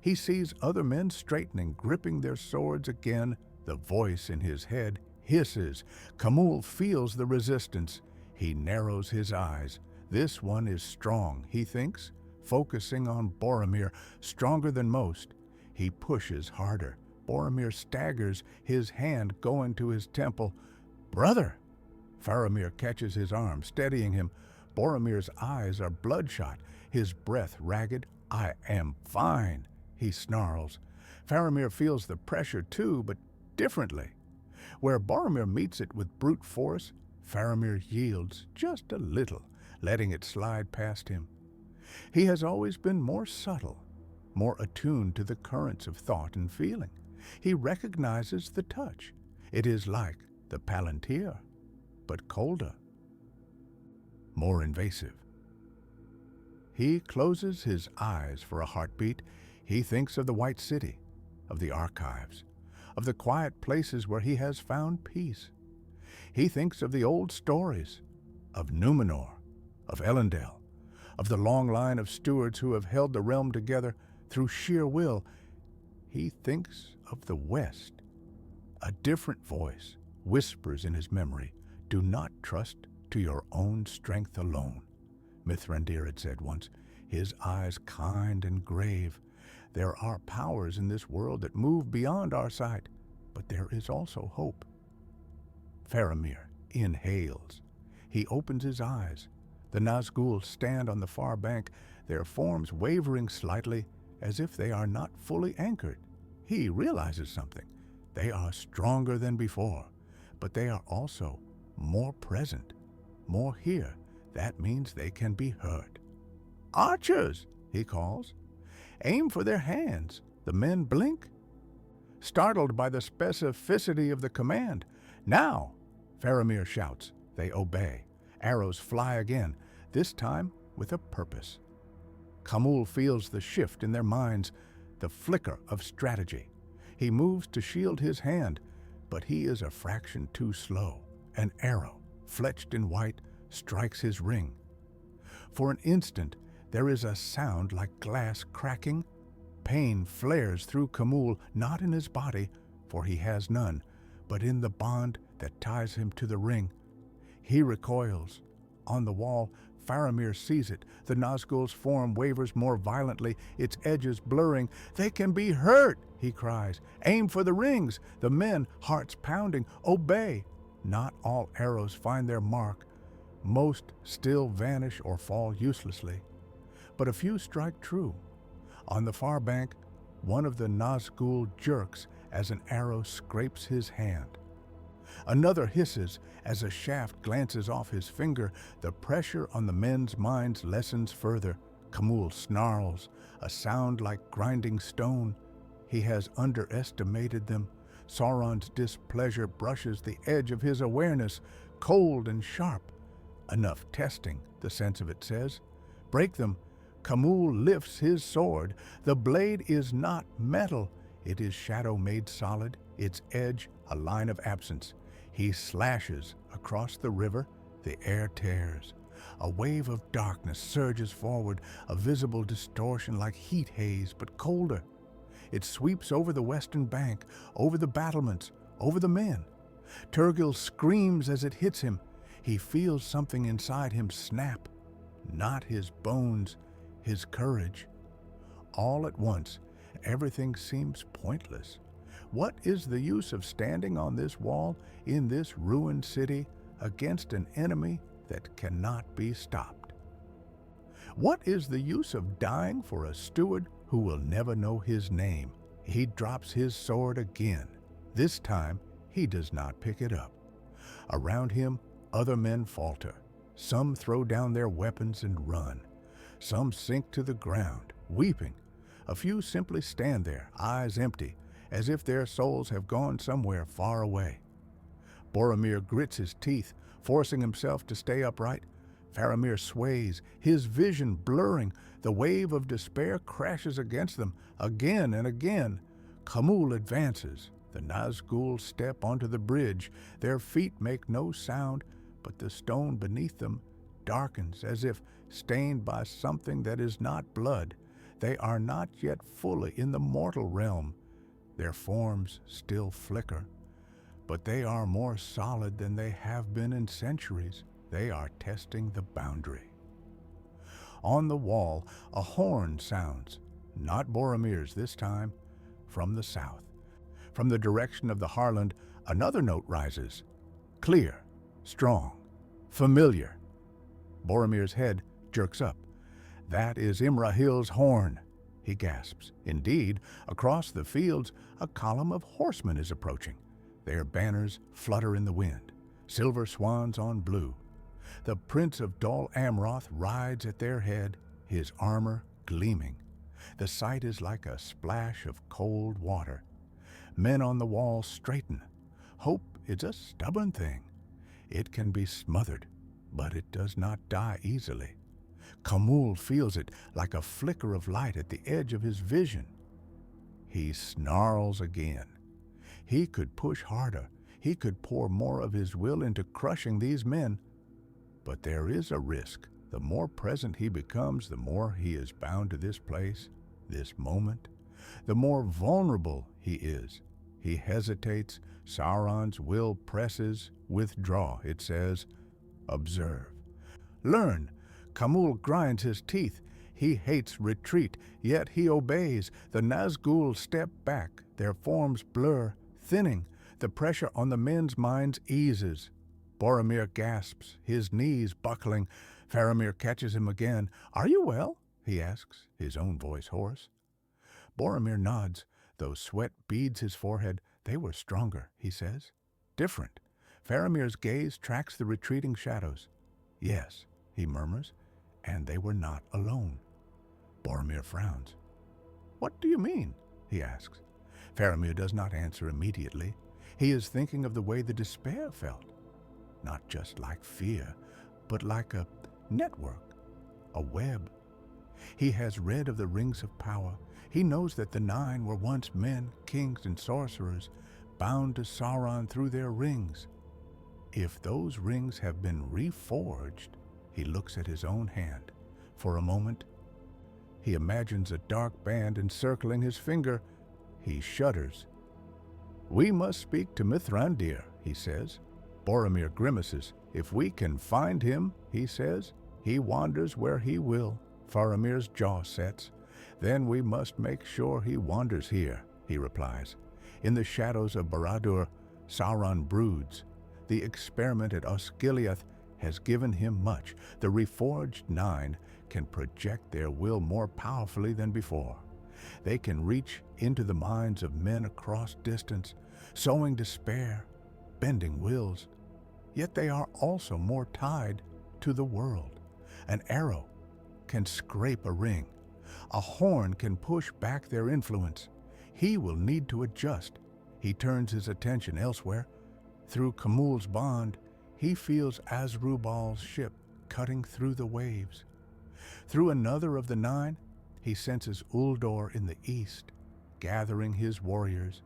He sees other men straightening, gripping their swords again. The voice in his head hisses. Khamûl feels the resistance. He narrows his eyes. This one is strong, he thinks, focusing on Boromir, stronger than most. He pushes harder. Boromir staggers, his hand going to his temple. "Brother!" Faramir catches his arm, steadying him. Boromir's eyes are bloodshot, his breath ragged. "I am fine," he snarls. Faramir feels the pressure too, but differently. Where Boromir meets it with brute force, Faramir yields just a little, letting it slide past him. He has always been more subtle, more attuned to the currents of thought and feeling. He recognizes the touch. It is like the Palantir, but colder, more invasive. He closes his eyes for a heartbeat. He thinks of the White City, of the archives, of the quiet places where he has found peace. He thinks of the old stories, of Númenor, of Elendil, of the long line of stewards who have held the realm together through sheer will. He thinks of the West. A different voice whispers in his memory, "Do not trust to your own strength alone," Mithrandir had said once, his eyes kind and grave. "There are powers in this world that move beyond our sight, but there is also hope." Faramir inhales. He opens his eyes. The Nazgûl stand on the far bank, their forms wavering slightly, as if they are not fully anchored. He realizes something. They are stronger than before, but they are also more present, more here. That means they can be heard. "Archers!" he calls. "Aim for their hands." The men blink, startled by the specificity of the command. "Now!" Faramir shouts. They obey. Arrows fly again, this time with a purpose. Khamûl feels the shift in their minds, the flicker of strategy. He moves to shield his hand, but he is a fraction too slow. An arrow, fletched in white, strikes his ring. For an instant, there is a sound like glass cracking. Pain flares through Khamûl, not in his body, for he has none, but in the bond that ties him to the ring. He recoils. On the wall, Faramir sees it. The Nazgûl's form wavers more violently, its edges blurring. "They can be hurt!" he cries. "Aim for the rings!" The men, hearts pounding, obey. Not all arrows find their mark. Most still vanish or fall uselessly. But a few strike true. On the far bank, one of the Nazgûl jerks as an arrow scrapes his hand. Another hisses as a shaft glances off his finger. The pressure on the men's minds lessens further. Khamûl snarls, a sound like grinding stone. He has underestimated them. Sauron's displeasure brushes the edge of his awareness, cold and sharp. "Enough testing," the sense of it says. "Break them." Khamûl lifts his sword. The blade is not metal. It is shadow made solid, its edge a line of absence. He slashes across the river. The air tears. A wave of darkness surges forward, a visible distortion like heat haze, but colder. It sweeps over the western bank, over the battlements, over the men. Turgil screams as it hits him. He feels something inside him snap. Not his bones, his courage. All at once, everything seems pointless. What is the use of standing on this wall, in this ruined city, against an enemy that cannot be stopped? What is the use of dying for a steward who will never know his name? He drops his sword again. This time, he does not pick it up. Around him, other men falter. Some throw down their weapons and run. Some sink to the ground, weeping. A few simply stand there, eyes empty, as if their souls have gone somewhere far away. Boromir grits his teeth, forcing himself to stay upright. Faramir sways, his vision blurring. The wave of despair crashes against them again and again. Khamûl advances. The Nazgûl step onto the bridge. Their feet make no sound, but the stone beneath them darkens as if stained by something that is not blood. They are not yet fully in the mortal realm. Their forms still flicker, but they are more solid than they have been in centuries. They are testing the boundary. On the wall, a horn sounds, not Boromir's this time, from the south. From the direction of the Harland, another note rises. Clear, strong, familiar. Boromir's head jerks up. That is Imrahil's horn, he gasps. Indeed, across the fields, a column of horsemen is approaching. Their banners flutter in the wind, silver swans on blue. The Prince of Dol Amroth rides at their head, his armor gleaming. The sight is like a splash of cold water. Men on the wall straighten. Hope is a stubborn thing. It can be smothered, but it does not die easily. Khamûl feels it like a flicker of light at the edge of his vision. He snarls again. He could push harder. He could pour more of his will into crushing these men. But there is a risk. The more present he becomes, the more he is bound to this place, this moment. The more vulnerable he is. He hesitates. Sauron's will presses. Withdraw, it says. Observe. Learn. Khamûl grinds his teeth. He hates retreat, yet he obeys. The Nazgûl step back. Their forms blur, thinning. The pressure on the men's minds eases. Boromir gasps, his knees buckling. Faramir catches him again. "Are you well?" he asks, his own voice hoarse. Boromir nods, though sweat beads his forehead. They were stronger, he says. Different. Faramir's gaze tracks the retreating shadows. Yes, he murmurs, and they were not alone. Boromir frowns. What do you mean? He asks. Faramir does not answer immediately. He is thinking of the way the despair felt. Not just like fear, but like a network, a web. He has read of the rings of power. He knows that the Nine were once men, kings, and sorcerers, bound to Sauron through their rings. If those rings have been reforged, he looks at his own hand. For a moment, he imagines a dark band encircling his finger. He shudders. We must speak to Mithrandir, he says. Boromir grimaces. If we can find him, he says, he wanders where he will. Faramir's jaw sets. Then we must make sure he wanders here, he replies. In the shadows of Barad-dûr, Sauron broods. The experiment at Osgiliath has given him much. The Reforged Nine can project their will more powerfully than before. They can reach into the minds of men across distance, sowing despair, bending wills. Yet they are also more tied to the world. An arrow can scrape a ring. A horn can push back their influence. He will need to adjust. He turns his attention elsewhere. Through Camul's bond, he feels Azrubal's ship cutting through the waves. Through another of the Nine, he senses Uldor in the east, gathering his warriors.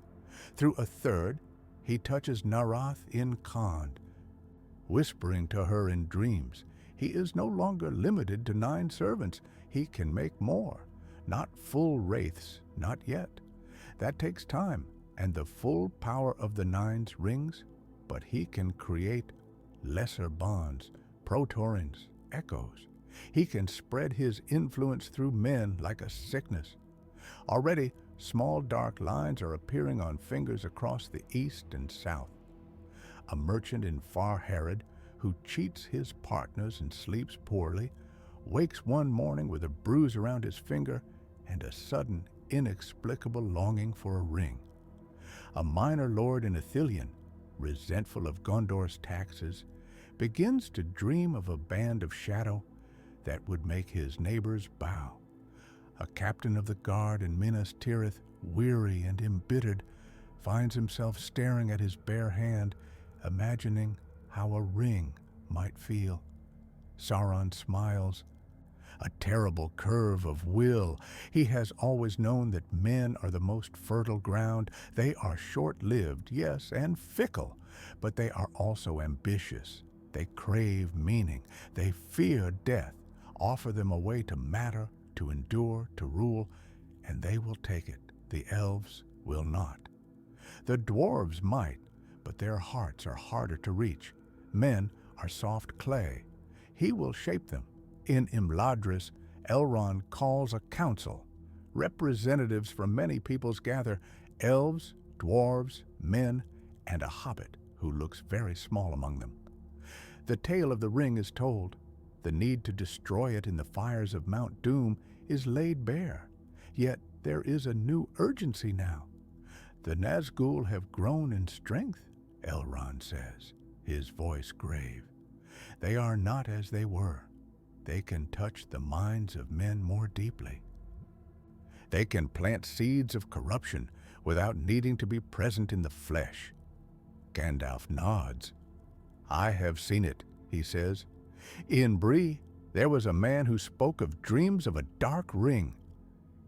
Through a third, he touches Narath in Khand, whispering to her in dreams. He is no longer limited to 9 servants. He can make more. Not full wraiths, not yet. That takes time and the full power of the Nine's rings, but he can create lesser bonds, protorins, echoes. He can spread his influence through men like a sickness. Already, small dark lines are appearing on fingers across the east and south. A merchant in Far Harad, who cheats his partners and sleeps poorly, wakes one morning with a bruise around his finger and a sudden, inexplicable longing for a ring. A minor lord in Ithilien, resentful of Gondor's taxes, begins to dream of a band of shadow that would make his neighbors bow. A captain of the guard in Minas Tirith, weary and embittered, finds himself staring at his bare hand, imagining how a ring might feel. Sauron smiles. A terrible curve of will. He has always known that men are the most fertile ground. They are short-lived, yes, and fickle, but they are also ambitious. They crave meaning. They fear death. Offer them a way to matter, to endure, to rule, and they will take it. The elves will not. The dwarves might, but their hearts are harder to reach. Men are soft clay. He will shape them. In Imladris, Elrond calls a council. Representatives from many peoples gather, elves, dwarves, men, and a hobbit who looks very small among them. The tale of the ring is told. The need to destroy it in the fires of Mount Doom is laid bare. Yet there is a new urgency now. The Nazgûl have grown in strength, Elrond says, his voice grave. They are not as they were. They can touch the minds of men more deeply. They can plant seeds of corruption without needing to be present in the flesh. Gandalf nods. I have seen it, he says. In Bree, there was a man who spoke of dreams of a dark ring.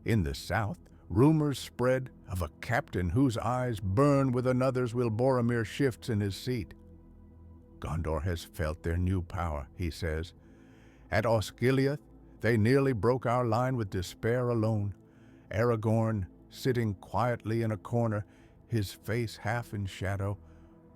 In the south, rumors spread of a captain whose eyes burn with another's while Boromir shifts in his seat. Gondor has felt their new power, he says. At Osgiliath, they nearly broke our line with despair alone. Aragorn, sitting quietly in a corner, his face half in shadow,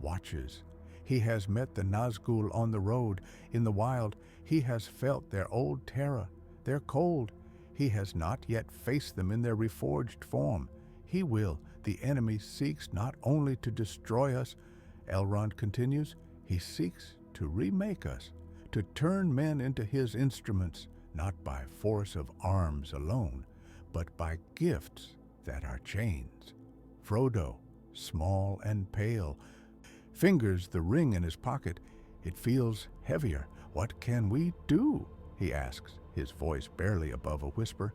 watches. He has met the Nazgûl on the road. In the wild, he has felt their old terror, their cold. He has not yet faced them in their reforged form. He will. The enemy seeks not only to destroy us, Elrond continues, he seeks to remake us, to turn men into his instruments, not by force of arms alone, but by gifts that are chains. Frodo, small and pale, fingers the ring in his pocket. It feels heavier. "What can we do?" he asks, his voice barely above a whisper.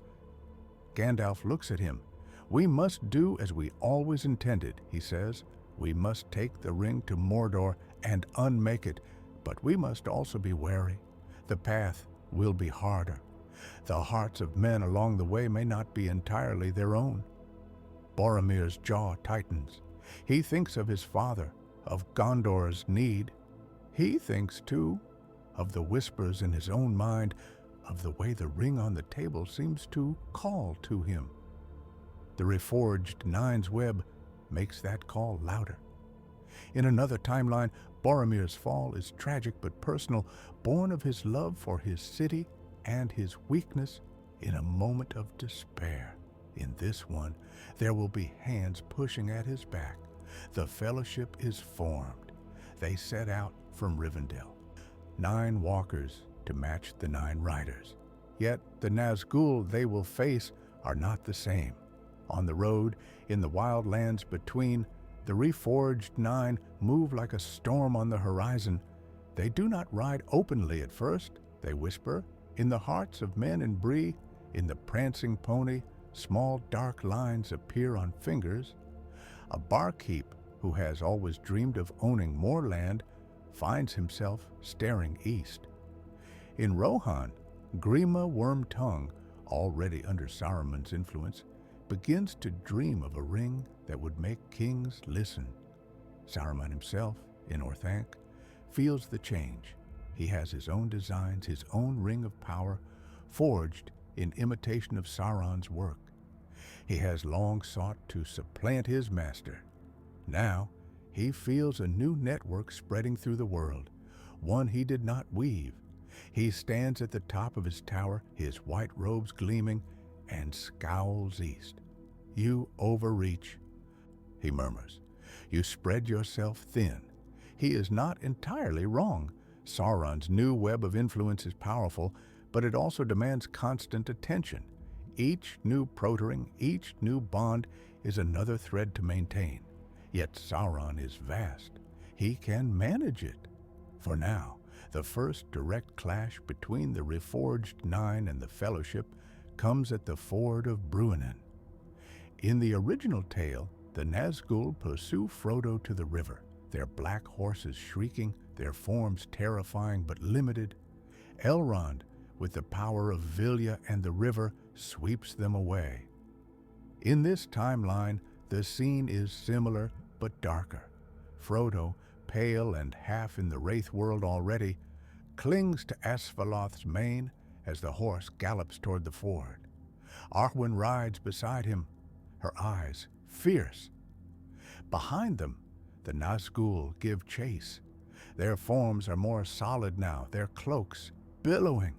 Gandalf looks at him. "We must do as we always intended," he says. "We must take the ring to Mordor and unmake it, but we must also be wary. The path will be harder. The hearts of men along the way may not be entirely their own." Boromir's jaw tightens. He thinks of his father, of Gondor's need. He thinks, too, of the whispers in his own mind, of the way the ring on the table seems to call to him. The Reforged Nine's web makes that call louder. In another timeline, Boromir's fall is tragic but personal, born of his love for his city and his weakness in a moment of despair. In this one, there will be hands pushing at his back. The Fellowship is formed. They set out from Rivendell. 9 walkers to match the 9 riders. Yet the Nazgûl they will face are not the same. On the road, in the wild lands between, the Reforged 9 move like a storm on the horizon. They do not ride openly at first, they whisper. In the hearts of men in Bree, in the prancing pony, small dark lines appear on fingers. A barkeep who has always dreamed of owning more land finds himself staring east. In Rohan, Grima Wormtongue, already under Saruman's influence, begins to dream of a ring that would make kings listen. Saruman himself, in Orthanc, feels the change. He has his own designs, his own ring of power, forged in imitation of Sauron's work. He has long sought to supplant his master. Now, he feels a new network spreading through the world, one he did not weave. He stands at the top of his tower, his white robes gleaming, and scowls east. "You overreach," he murmurs. "You spread yourself thin." He is not entirely wrong. Sauron's new web of influence is powerful, but it also demands constant attention. Each new protering, each new bond is another thread to maintain. Yet Sauron is vast. He can manage it. For now, the first direct clash between the Reforged 9 and the Fellowship comes at the ford of Bruinen. In the original tale, the Nazgûl pursue Frodo to the river, their black horses shrieking, their forms terrifying but limited. Elrond, with the power of Vilya and the river, sweeps them away. In this timeline, the scene is similar but darker. Frodo, pale and half in the Wraith world already, clings to Asfaloth's mane as the horse gallops toward the ford. Arwen rides beside him, her eyes fierce. Behind them, the Nazgûl give chase. Their forms are more solid now, their cloaks billowing.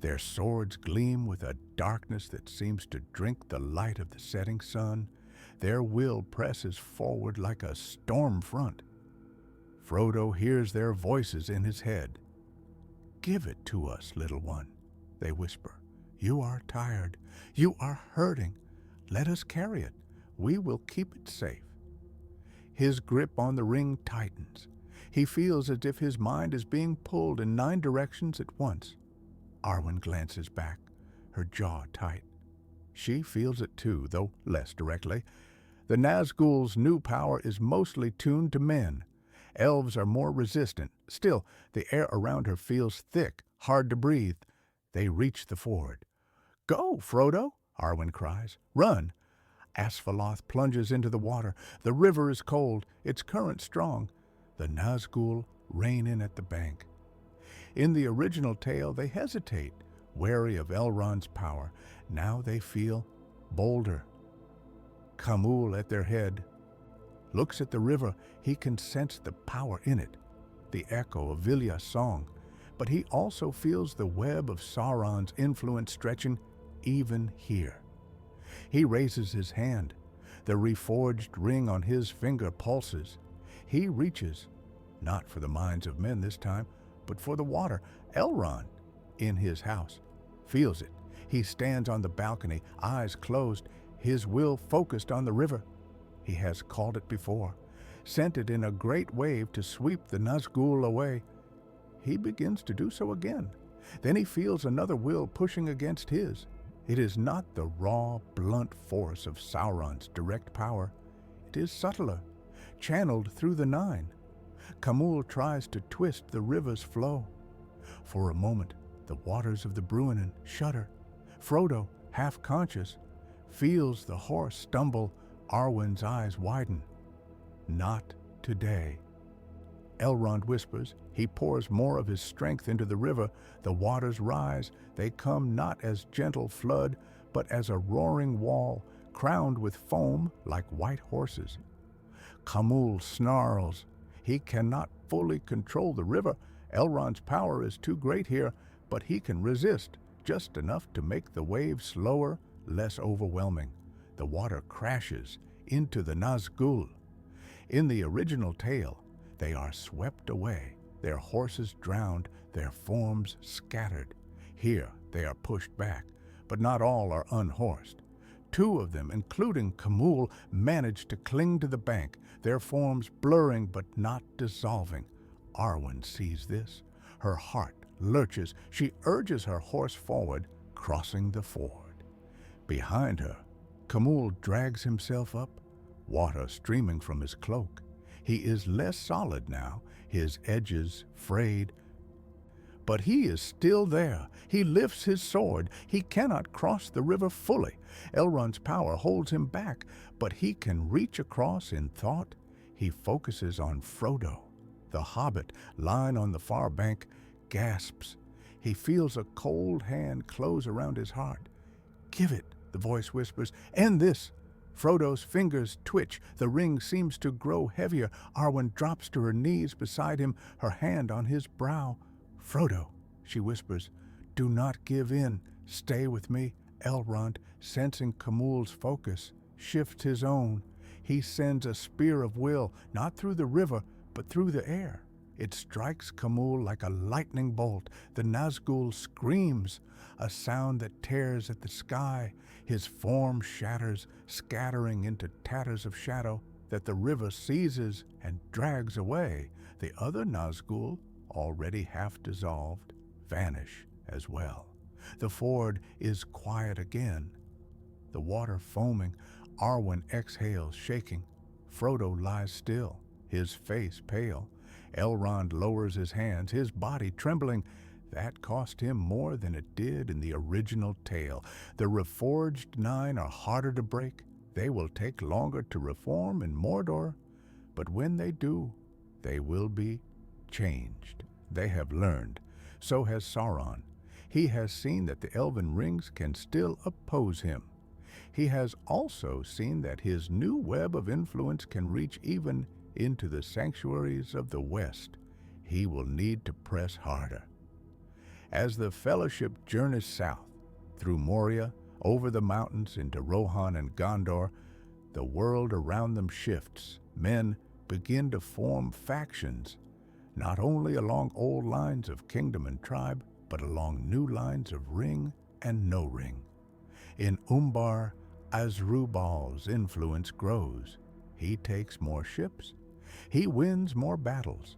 Their swords gleam with a darkness that seems to drink the light of the setting sun. Their will presses forward like a storm front. Frodo hears their voices in his head. "Give it to us, little one," they whisper. "You are tired. You are hurting. Let us carry it. We will keep it safe." His grip on the ring tightens. He feels as if his mind is being pulled in 9 directions at once. Arwen glances back, her jaw tight. She feels it too, though less directly. The Nazgûl's new power is mostly tuned to men. Elves are more resistant. Still, the air around her feels thick, hard to breathe. They reach the ford. "Go, Frodo!" Arwen cries. "Run!" Asfaloth plunges into the water. The river is cold, its current strong. The Nazgûl rein in at the bank. In the original tale, they hesitate, wary of Elrond's power. Now they feel bolder. Khamûl at their head looks at the river. He can sense the power in it, the echo of Vilya's song. But he also feels the web of Sauron's influence stretching even here. He raises his hand. The reforged ring on his finger pulses. He reaches, not for the minds of men this time, but for the water. Elrond, in his house, feels it. He stands on the balcony, eyes closed. his will focused on the river. He has called it before, sent it in a great wave to sweep the Nazgûl away. He begins to do so again. Then he feels another will pushing against his. It is not the raw, blunt force of Sauron's direct power. It is subtler, channeled through the Nine. Khamûl tries to twist the river's flow. For a moment, the waters of the Bruinen shudder. Frodo, half conscious, feels the horse stumble. Arwen's eyes widen. Not today. Elrond whispers. He pours more of his strength into the river. The waters rise. They come not as gentle flood, but as a roaring wall, crowned with foam like white horses. Khamûl snarls. He cannot fully control the river. Elrond's power is too great here, but he can resist, just enough to make the waves slower, less overwhelming. The water crashes into the Nazgûl. In the original tale, they are swept away, their horses drowned, their forms scattered. Here they are pushed back, but not all are unhorsed. 2 of them, including Khamûl, manage to cling to the bank, their forms blurring but not dissolving. Arwen sees this. Her heart lurches. She urges her horse forward, crossing the ford. Behind her, Khamûl drags himself up, water streaming from his cloak. He is less solid now, his edges frayed. But he is still there. He lifts his sword. He cannot cross the river fully. Elrond's power holds him back, but he can reach across in thought. He focuses on Frodo. The hobbit, lying on the far bank, gasps. He feels a cold hand close around his heart. "Give it," the voice whispers. "End this." Frodo's fingers twitch. The ring seems to grow heavier. Arwen drops to her knees beside him, her hand on his brow. "Frodo," she whispers, "do not give in. Stay with me." Elrond, sensing Khamûl's focus, shifts his own. He sends a spear of will, not through the river, but through the air. It strikes Khamûl like a lightning bolt. The Nazgûl screams, a sound that tears at the sky. His form shatters, scattering into tatters of shadow that the river seizes and drags away. The other Nazgûl, already half dissolved, vanish as well. The ford is quiet again. The water foaming, Arwen exhales, shaking. Frodo lies still, his face pale. Elrond lowers his hands, his body trembling. That cost him more than it did in the original tale. The Reforged 9 are harder to break. They will take longer to reform in Mordor. But when they do, they will be changed. They have learned. So has Sauron. He has seen that the elven rings can still oppose him. He has also seen that his new web of influence can reach even into the sanctuaries of the West. He will need to press harder. As the Fellowship journeys south, through Moria, over the mountains into Rohan and Gondor, the world around them shifts. Men begin to form factions, not only along old lines of kingdom and tribe, but along new lines of ring and no ring. In Umbar, Azrubal's influence grows. He takes more ships. He wins more battles.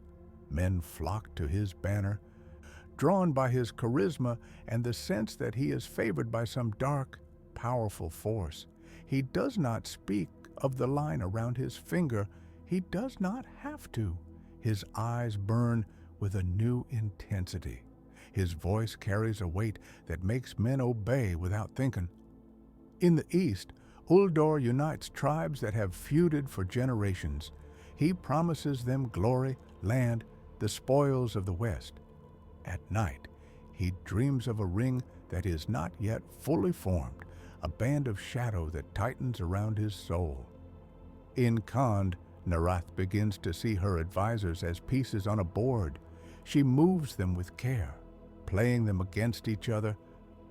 Men flock to his banner, drawn by his charisma and the sense that he is favored by some dark, powerful force. He does not speak of the line around his finger. He does not have to. His eyes burn with a new intensity. His voice carries a weight that makes men obey without thinking. In the east, Uldor unites tribes that have feuded for generations. He promises them glory, land, the spoils of the west. At night, he dreams of a ring that is not yet fully formed, a band of shadow that tightens around his soul. In Khand, Narath begins to see her advisors as pieces on a board. She moves them with care, playing them against each other,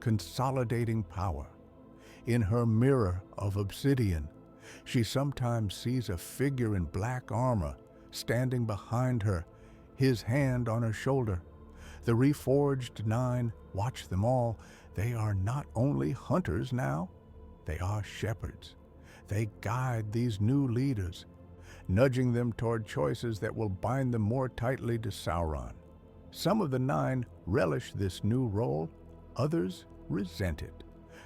consolidating power. In her mirror of obsidian, she sometimes sees a figure in black armor standing behind her, his hand on her shoulder. The Reforged 9 watch them all. They are not only hunters now, They are shepherds. They guide these new leaders, nudging them toward choices that will bind them more tightly to Sauron. Some of the nine relish this new role, others resent it.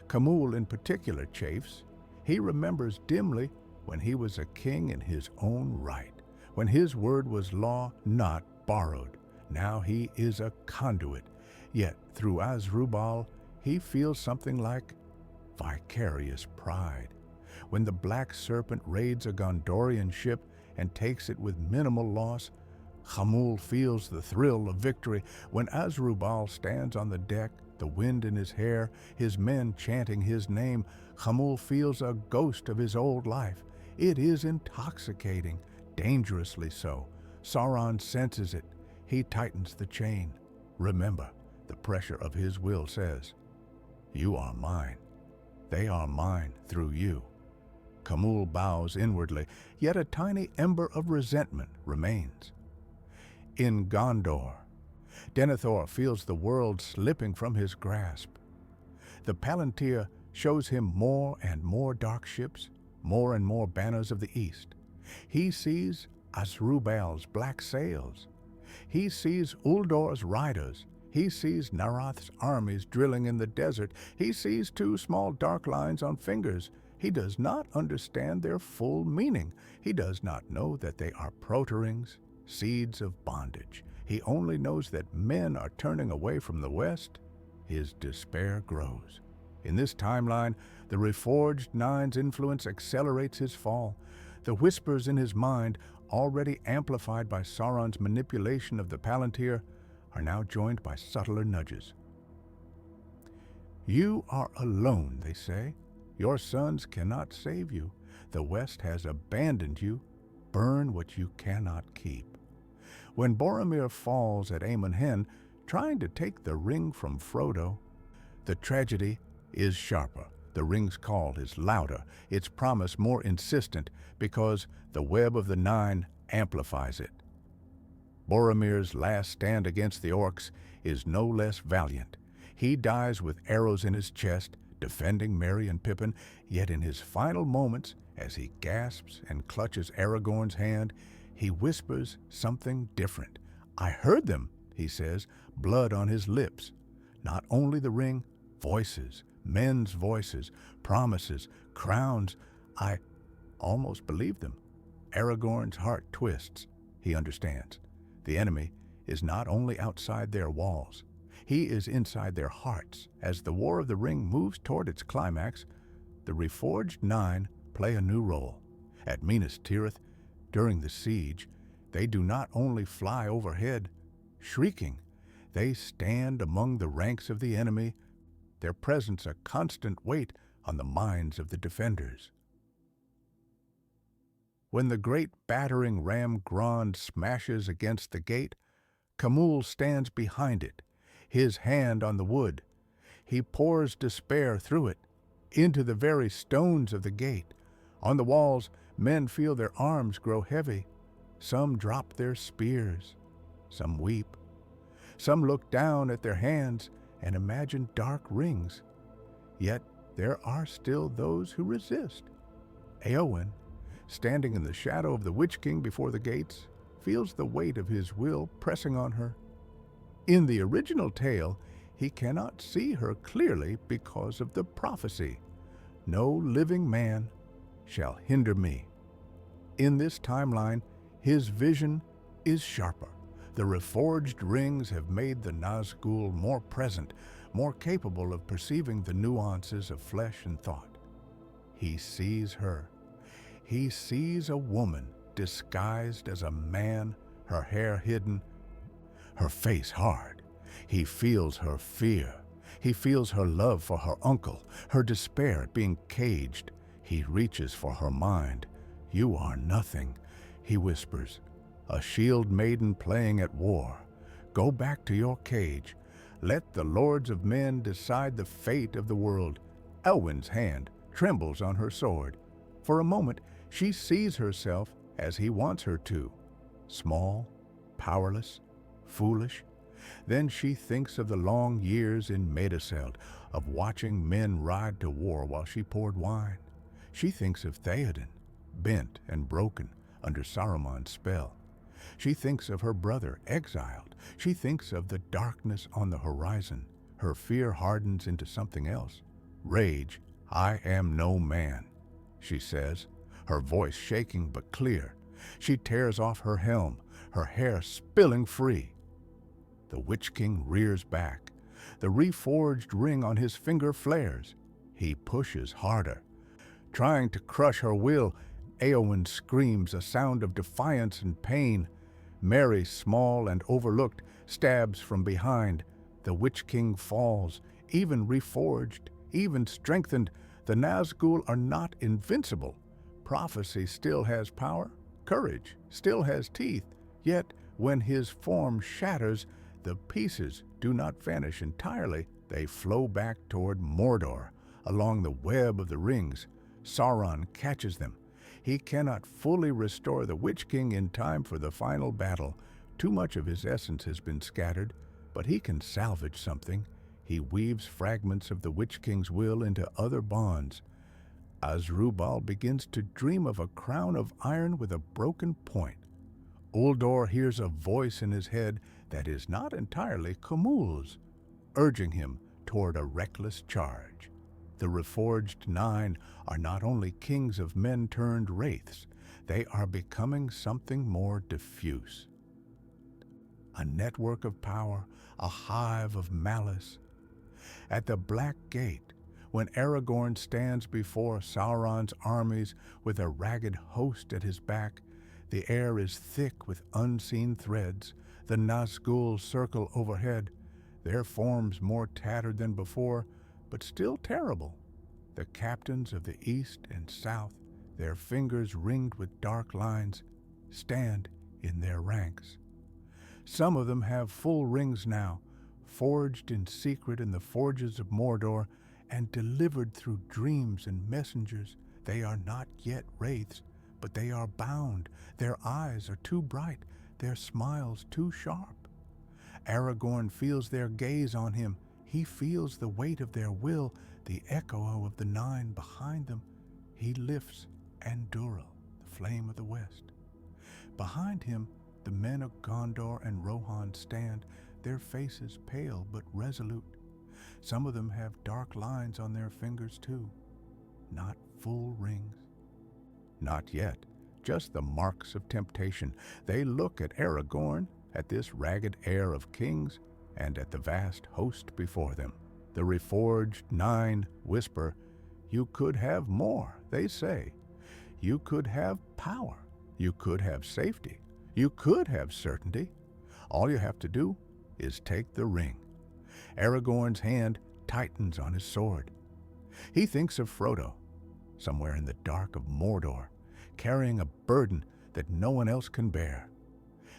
Khamûl in particular chafes. He remembers dimly when he was a king in his own right, when his word was law, not borrowed. Now he is a conduit, yet through Asdrubal he feels something like vicarious pride. When the Black Serpent raids a Gondorian ship and takes it with minimal loss, Khamûl feels the thrill of victory. When Asdrubal stands on the deck, the wind in his hair, his men chanting his name, Khamûl feels a ghost of his old life. It is intoxicating, dangerously so. Sauron senses it. He tightens the chain. Remember, the pressure of his will says, "You are mine. They are mine through you." Khamûl bows inwardly, yet a tiny ember of resentment remains. In Gondor, Denethor feels the world slipping from his grasp. The Palantir shows him more and more dark ships, more and more banners of the east. He sees Asdrubal's black sails. He sees Uldor's riders. He sees Narath's armies drilling in the desert. He sees two small dark lines on fingers. He does not understand their full meaning. He does not know that they are proterings, seeds of bondage. He only knows that men are turning away from the West. His despair grows. In this timeline, the Reforged Nine's influence accelerates his fall. The whispers in his mind, already amplified by Sauron's manipulation of the Palantir, are now joined by subtler nudges. "You are alone," they say. "Your sons cannot save you. The West has abandoned you. Burn what you cannot keep." When Boromir falls at Amon Hen, trying to take the ring from Frodo, the tragedy is sharper. The ring's call is louder, its promise more insistent, because the web of the nine amplifies it. Boromir's last stand against the orcs is no less valiant. He dies with arrows in his chest, defending Merry and Pippin, yet in his final moments, as he gasps and clutches Aragorn's hand, he whispers something different. "I heard them," he says, blood on his lips. Not only the ring, voices, men's voices, promises, crowns. I almost believe them. Aragorn's heart twists. He understands. The enemy is not only outside their walls, he is inside their hearts. As the War of the Ring moves toward its climax, the Reforged Nine play a new role. At Minas Tirith, during the siege, they do not only fly overhead, shrieking, they stand among the ranks of the enemy, their presence a constant weight on the minds of the defenders. When the great battering ram Grond smashes against the gate, Khamûl stands behind it, his hand on the wood. He pours despair through it, into the very stones of the gate. On the walls, men feel their arms grow heavy. Some drop their spears. Some weep. Some look down at their hands and imagine dark rings. Yet there are still those who resist. Éowyn, standing in the shadow of the Witch King before the gates, feels the weight of his will pressing on her. In the original tale, he cannot see her clearly because of the prophecy, "No living man shall hinder me." In this timeline, his vision is sharper. The reforged rings have made the Nazgûl more present, more capable of perceiving the nuances of flesh and thought. He sees her. He sees a woman disguised as a man, her hair hidden, her face hard. He feels her fear. He feels her love for her uncle, her despair at being caged. He reaches for her mind. "You are nothing," he whispers, "a shield maiden playing at war. Go back to your cage. Let the lords of men decide the fate of the world." Elwyn's hand trembles on her sword. For a moment, she sees herself as he wants her to, small, powerless, foolish. Then she thinks of the long years in Meduseld, of watching men ride to war while she poured wine. She thinks of Theoden, bent and broken under Saruman's spell. She thinks of her brother, exiled. She thinks of the darkness on the horizon. Her fear hardens into something else. Rage, I am no man, she says, her voice shaking but clear. She tears off her helm, her hair spilling free. The Witch King rears back. The reforged ring on his finger flares. He pushes harder. Trying to crush her will, Éowyn screams a sound of defiance and pain. Mary, small and overlooked, stabs from behind. The Witch King falls, even reforged, even strengthened. The Nazgûl are not invincible. Prophecy still has power. Courage still has teeth. Yet, when his form shatters, the pieces do not vanish entirely. They flow back toward Mordor, along the web of the rings. Sauron catches them. He cannot fully restore the Witch King in time for the final battle. Too much of his essence has been scattered, but he can salvage something. He weaves fragments of the Witch King's will into other bonds. Asdrubal begins to dream of a crown of iron with a broken point. Uldor hears a voice in his head that is not entirely Khamûl's, urging him toward a reckless charge. The Reforged Nine are not only kings of men turned wraiths, they are becoming something more diffuse. A network of power, a hive of malice. At the Black Gate, when Aragorn stands before Sauron's armies with a ragged host at his back, the air is thick with unseen threads. The Nazgûl circle overhead, their forms more tattered than before, but still terrible. The captains of the east and south, their fingers ringed with dark lines, stand in their ranks. Some of them have full rings now, forged in secret in the forges of Mordor and delivered through dreams and messengers. They are not yet wraiths, but they are bound. Their eyes are too bright, their smiles too sharp. Aragorn feels their gaze on him. He feels the weight of their will, the echo of the Nine behind them. He lifts Andúril, the flame of the west. Behind him, the men of Gondor and Rohan stand, their faces pale but resolute. Some of them have dark lines on their fingers too. Not full rings. Not yet, just the marks of temptation. They look at Aragorn, at this ragged heir of kings, and at the vast host before them. The Reforged Nine whisper, "You could have more," they say. "You could have power. You could have safety. You could have certainty. All you have to do is take the ring." Aragorn's hand tightens on his sword. He thinks of Frodo, somewhere in the dark of Mordor, carrying a burden that no one else can bear.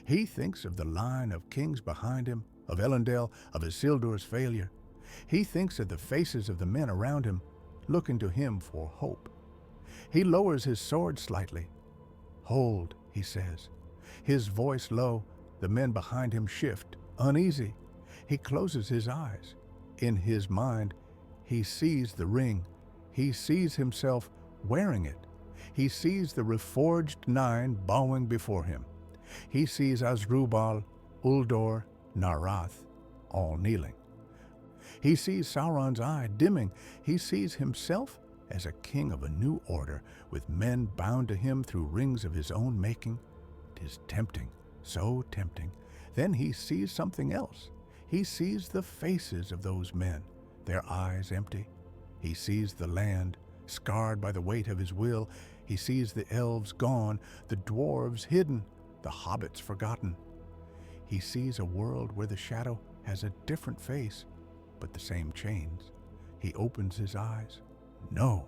He thinks of the line of kings behind him, of Elendil, of Isildur's failure. He thinks of the faces of the men around him, looking to him for hope. He lowers his sword slightly. "Hold," he says. His voice low, the men behind him shift, uneasy. He closes his eyes. In his mind, he sees the ring. He sees himself wearing it. He sees the Reforged Nine bowing before him. He sees Asdrubal, Uldor, Narath, all kneeling. He sees Sauron's eye dimming. He sees himself as a king of a new order, with men bound to him through rings of his own making. 'Tis tempting, so tempting. Then he sees something else. He sees the faces of those men, their eyes empty. He sees the land, scarred by the weight of his will. He sees the elves gone, the dwarves hidden, the hobbits forgotten. He sees a world where the shadow has a different face, but the same chains. He opens his eyes. "No,"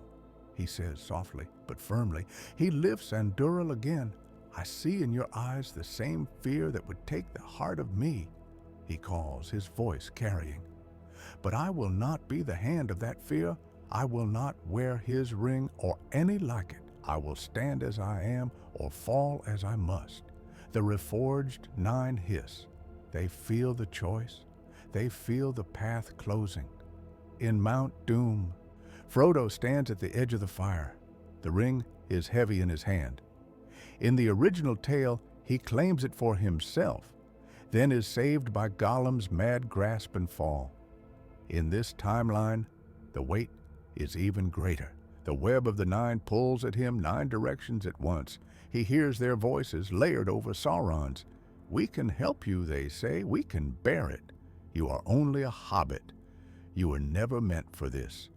he says softly but firmly. He lifts Andúril again. "I see in your eyes the same fear that would take the heart of me," he calls, his voice carrying. "But I will not be the hand of that fear. I will not wear his ring or any like it. I will stand as I am or fall as I must." The Reforged Nine hiss. They feel the choice. They feel the path closing. In Mount Doom, Frodo stands at the edge of the fire. The ring is heavy in his hand. In the original tale, he claims it for himself, then is saved by Gollum's mad grasp and fall. In this timeline, the weight is even greater. The web of the nine pulls at him 9 directions at once. He hears their voices layered over Sauron's. "We can help you," they say. "We can bear it. You are only a hobbit. You were never meant for this."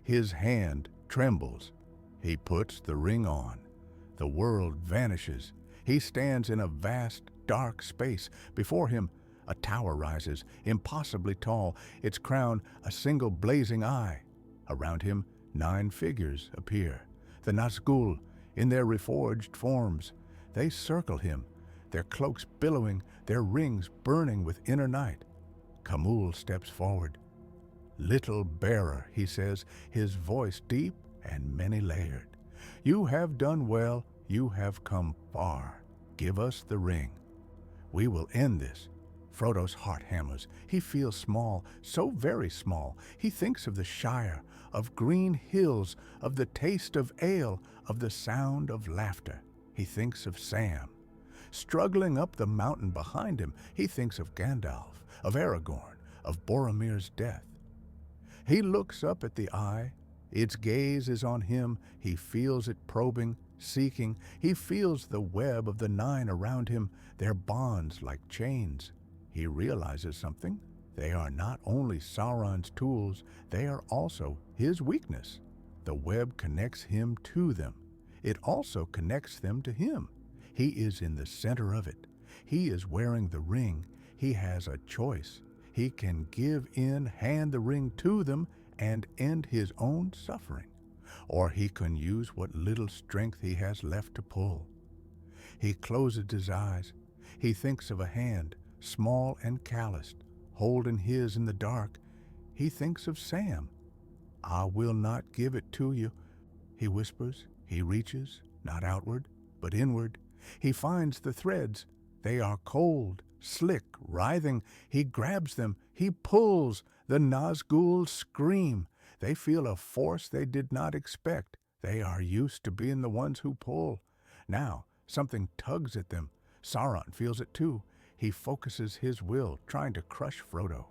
His hand trembles. He puts the ring on. The world vanishes. He stands in a vast, dark space. Before him, a tower rises, impossibly tall, its crown a single blazing eye. Around him, 9 figures appear. The Nazgûl, in their reforged forms. They circle him, their cloaks billowing, their rings burning with inner night. Khamûl steps forward. "Little bearer," he says, his voice deep and many-layered. "You have done well, you have come far. Give us the ring. We will end this." Frodo's heart hammers. He feels small, so very small. He thinks of the Shire, of green hills, of the taste of ale, of the sound of laughter. He thinks of Sam. Struggling up the mountain behind him, he thinks of Gandalf, of Aragorn, of Boromir's death. He looks up at the eye. Its gaze is on him. He feels it probing, seeking. He feels the web of the 9 around him, their bonds like chains. He realizes something. They are not only Sauron's tools, they are also his weakness. The web connects him to them. It also connects them to him. He is in the center of it. He is wearing the ring. He has a choice. He can give in, hand the ring to them, and end his own suffering. Or he can use what little strength he has left to pull. He closes his eyes. He thinks of a hand, small and calloused, holding his in the dark. He thinks of Sam. "I will not give it to you," he whispers. He reaches, not outward, but inward. He finds the threads. They are cold, slick, writhing. He grabs them. He pulls. The Nazgûl scream. They feel a force they did not expect. They are used to being the ones who pull. Now, something tugs at them. Sauron feels it too. He focuses his will, trying to crush Frodo.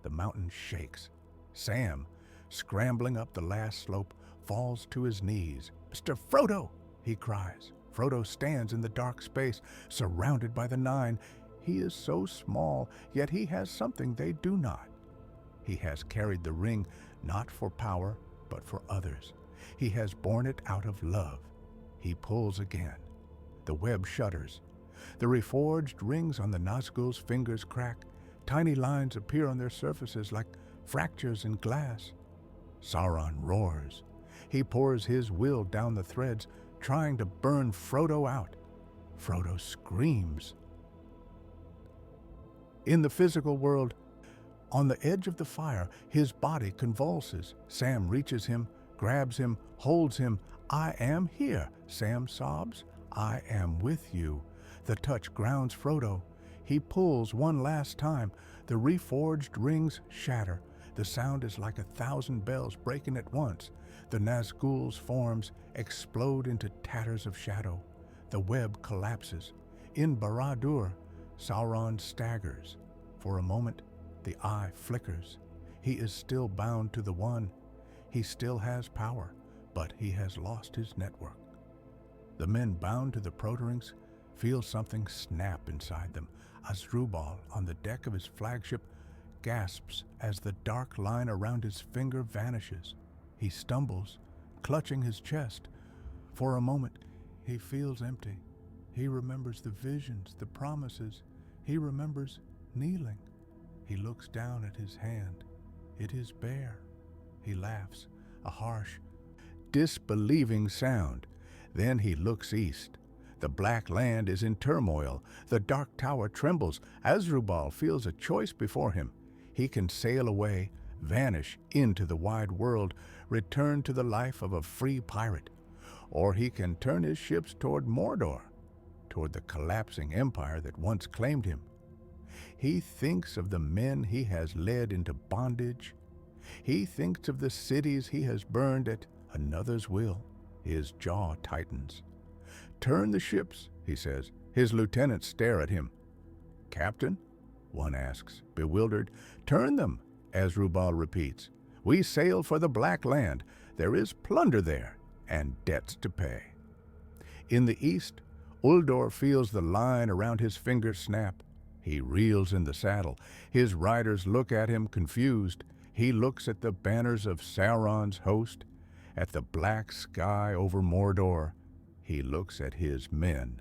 The mountain shakes. Sam, scrambling up the last slope, falls to his knees. "Mr. Frodo!" he cries. Frodo stands in the dark space, surrounded by the 9. He is so small, yet he has something they do not. He has carried the ring not for power, but for others. He has borne it out of love. He pulls again. The web shudders. The reforged rings on the Nazgûl's fingers crack. Tiny lines appear on their surfaces like fractures in glass. Sauron roars. He pours his will down the threads, trying to burn Frodo out. Frodo screams. In the physical world, on the edge of the fire, his body convulses. Sam reaches him, grabs him, holds him. "I am here," Sam sobs. "I am with you." The touch grounds Frodo. He pulls one last time. The reforged rings shatter. The sound is like 1,000 bells breaking at once. The Nazgûl's forms explode into tatters of shadow. The web collapses. In Barad-dûr, Sauron staggers. For a moment, the eye flickers. He is still bound to the One. He still has power, but he has lost his network. The men bound to the proto-rings feel something snap inside them. Asdrubal, on the deck of his flagship, gasps as the dark line around his finger vanishes. He stumbles, clutching his chest. For a moment, he feels empty. He remembers the visions, the promises. He remembers kneeling. He looks down at his hand. It is bare. He laughs, a harsh, disbelieving sound. Then he looks east. The black land is in turmoil. The dark tower trembles. Asdrubal feels a choice before him. He can sail away, vanish into the wide world, return to the life of a free pirate. Or he can turn his ships toward Mordor, toward the collapsing empire that once claimed him. He thinks of the men he has led into bondage. He thinks of the cities he has burned at another's will. His jaw tightens. "Turn the ships," he says. His lieutenants stare at him. "Captain?" one asks, bewildered. "Turn them," Asdrubal repeats. "We sail for the Black Land. There is plunder there, and debts to pay." In the east, Uldor feels the line around his fingers snap. He reels in the saddle. His riders look at him confused. He looks at the banners of Sauron's host, at the black sky over Mordor. He looks at his men,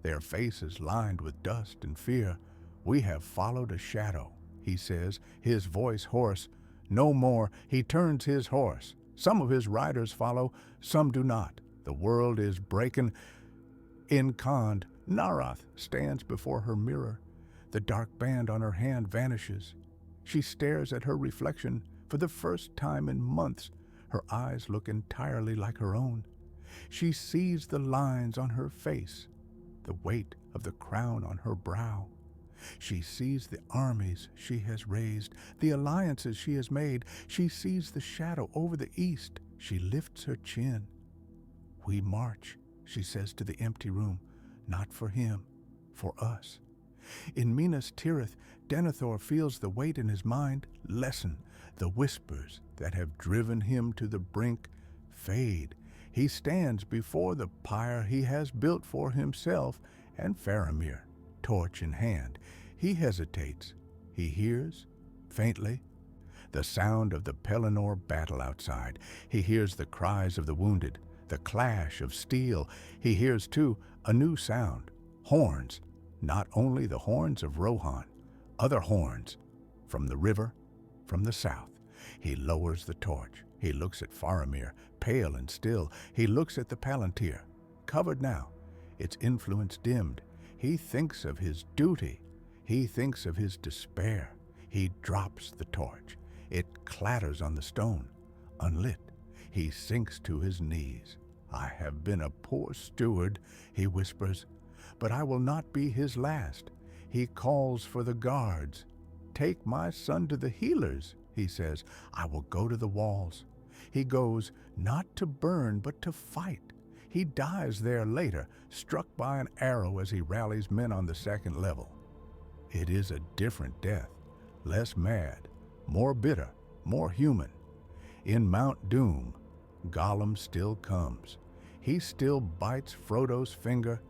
their faces lined with dust and fear. "We have followed a shadow," he says, his voice hoarse. No more. He turns his horse. Some of his riders follow, some do not. The world is breaking. In Khand, Narath stands before her mirror. The dark band on her hand vanishes. She stares at her reflection for the first time in months. Her eyes look entirely like her own. She sees the lines on her face, the weight of the crown on her brow. She sees the armies she has raised, the alliances she has made. She sees the shadow over the east. She lifts her chin. "We march," she says to the empty room, "not for him, for us." In Minas Tirith, Denethor feels the weight in his mind lessen. The whispers that have driven him to the brink fade. He stands before the pyre he has built for himself and Faramir, torch in hand. He hesitates. He hears, faintly, the sound of the Pelennor battle outside. He hears the cries of the wounded, the clash of steel. He hears, too, a new sound, horns. Not only the horns of Rohan, other horns, from the river, from the south. He lowers the torch. He looks at Faramir, pale and still. He looks at the Palantir, covered now, its influence dimmed. He thinks of his duty. He thinks of his despair. He drops the torch. It clatters on the stone, unlit. He sinks to his knees. "I have been a poor steward," he whispers, "but I will not be his last." He calls for the guards. "Take my son to the healers," he says. "I will go to the walls." He goes not to burn, but to fight. He dies there later, struck by an arrow as he rallies men on the second level. It is a different death, less mad, more bitter, more human. In Mount Doom, Gollum still comes. He still bites Frodo's finger,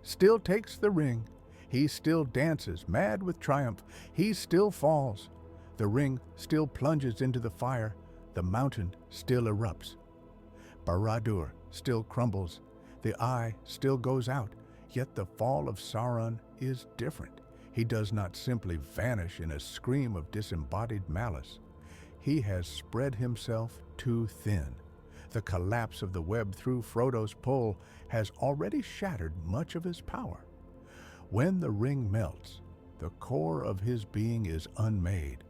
still takes the ring. He still dances, mad with triumph. He still falls. The ring still plunges into the fire. The mountain still erupts. Barad-dûr still crumbles. The eye still goes out. Yet the fall of Sauron is different. He does not simply vanish in a scream of disembodied malice. He has spread himself too thin. The collapse of the web through Frodo's pull has already shattered much of his power. When the ring melts, the core of his being is unmade.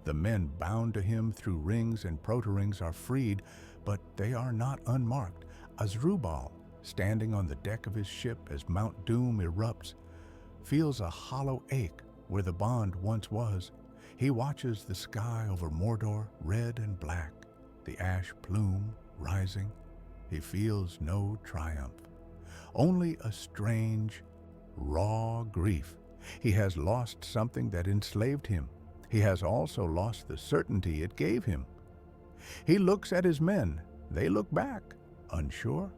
The men bound to him through rings and proto-rings are freed, but they are not unmarked. Asdrubal, standing on the deck of his ship as Mount Doom erupts, feels a hollow ache where the bond once was. He watches the sky over Mordor, red and black, the ash plume rising. He feels no triumph, only a strange, raw grief. He has lost something that enslaved him. He has also lost the certainty it gave him. He looks at his men. They look back, unsure.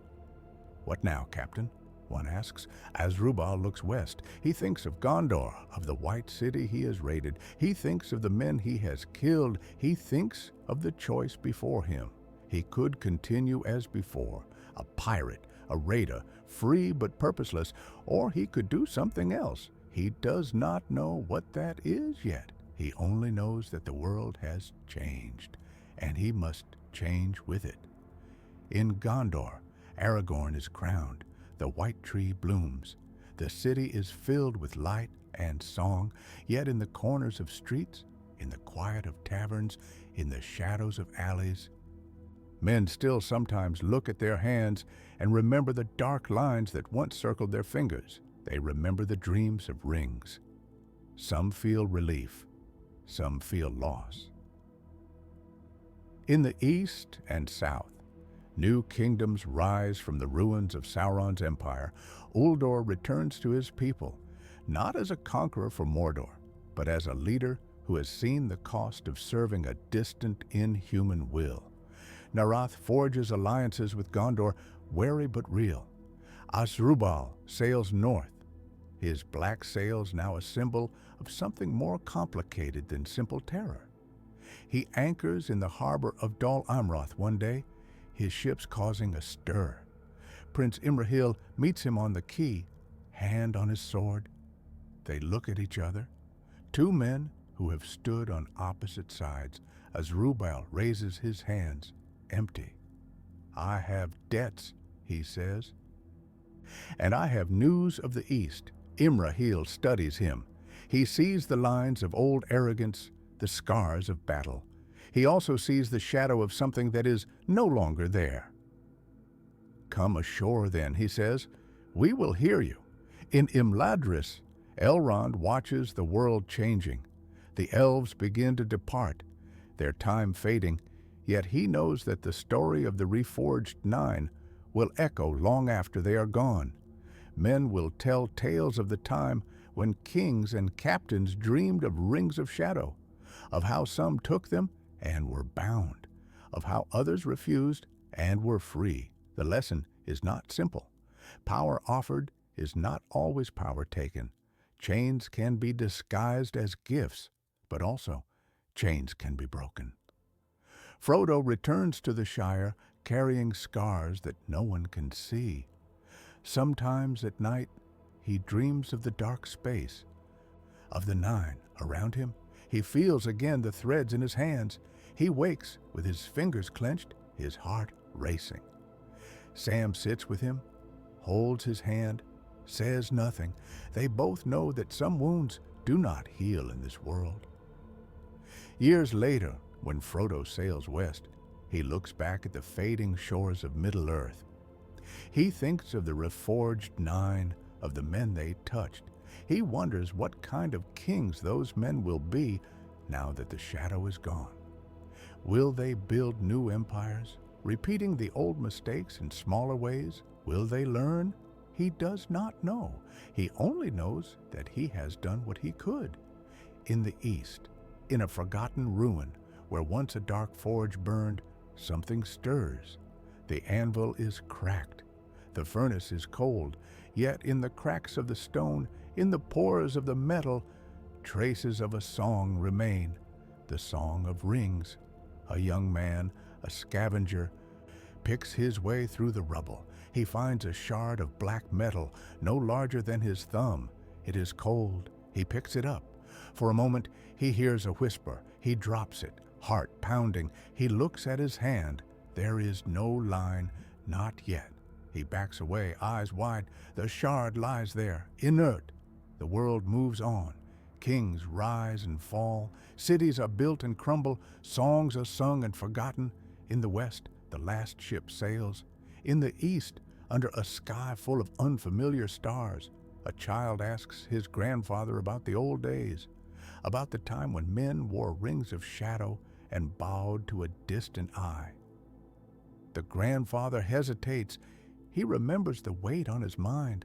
"What now, Captain?" one asks. Asdrubal looks west. He thinks of Gondor, of the white city he has raided. He thinks of the men he has killed. He thinks of the choice before him. He could continue as before, a pirate, a raider, free but purposeless, or he could do something else. He does not know what that is yet. He only knows that the world has changed, and he must change with it. In Gondor, Aragorn is crowned. The white tree blooms. The city is filled with light and song, yet in the corners of streets, in the quiet of taverns, in the shadows of alleys, men still sometimes look at their hands and remember the dark lines that once circled their fingers. They remember the dreams of rings. Some feel relief, some feel loss. In the east and south, new kingdoms rise from the ruins of Sauron's empire. Uldor returns to his people, not as a conqueror for Mordor, but as a leader who has seen the cost of serving a distant, inhuman will. Narath forges alliances with Gondor, wary but real. Asdrubal sails north, his black sails now a symbol of something more complicated than simple terror. He anchors in the harbor of Dol Amroth one day, his ships causing a stir. Prince Imrahil meets him on the quay, hand on his sword. They look at each other, two men who have stood on opposite sides. Asdrubal raises his hands, empty. "I have debts," he says. "And I have news of the East." Imrahil studies him. He sees the lines of old arrogance, the scars of battle. He also sees the shadow of something that is no longer there. "Come ashore then," he says. "We will hear you." In Imladris, Elrond watches the world changing. The elves begin to depart, their time fading, yet he knows that the story of the Reforged Nine will echo long after they are gone. Men will tell tales of the time when kings and captains dreamed of rings of shadow, of how some took them and were bound, of how others refused and were free. The lesson is not simple. Power offered is not always power taken. Chains can be disguised as gifts, but also chains can be broken. Frodo returns to the Shire carrying scars that no one can see. Sometimes at night he dreams of the dark space, of the Nine around him. He feels again the threads in his hands. He wakes with his fingers clenched, his heart racing. Sam sits with him, holds his hand, says nothing. They both know that some wounds do not heal in this world. Years later, when Frodo sails west, he looks back at the fading shores of Middle-earth. He thinks of the Reforged Nine, of the men they touched. He wonders what kind of kings those men will be now that the shadow is gone. Will they build new empires, repeating the old mistakes in smaller ways? Will they learn? He does not know. He only knows that he has done what he could. In the east, in a forgotten ruin, where once a dark forge burned, something stirs. The anvil is cracked. The furnace is cold, yet in the cracks of the stone, in the pores of the metal, traces of a song remain, the song of rings. A young man, a scavenger, picks his way through the rubble. He finds a shard of black metal, no larger than his thumb. It is cold. He picks it up. For a moment, he hears a whisper. He drops it, heart pounding. He looks at his hand. There is no line, not yet. He backs away, eyes wide. The shard lies there, inert. The world moves on. Kings rise and fall. Cities are built and crumble. Songs are sung and forgotten. In the west, the last ship sails. In the east, under a sky full of unfamiliar stars, a child asks his grandfather about the old days, about the time when men wore rings of shadow and bowed to a distant eye. The grandfather hesitates. He remembers the weight on his mind.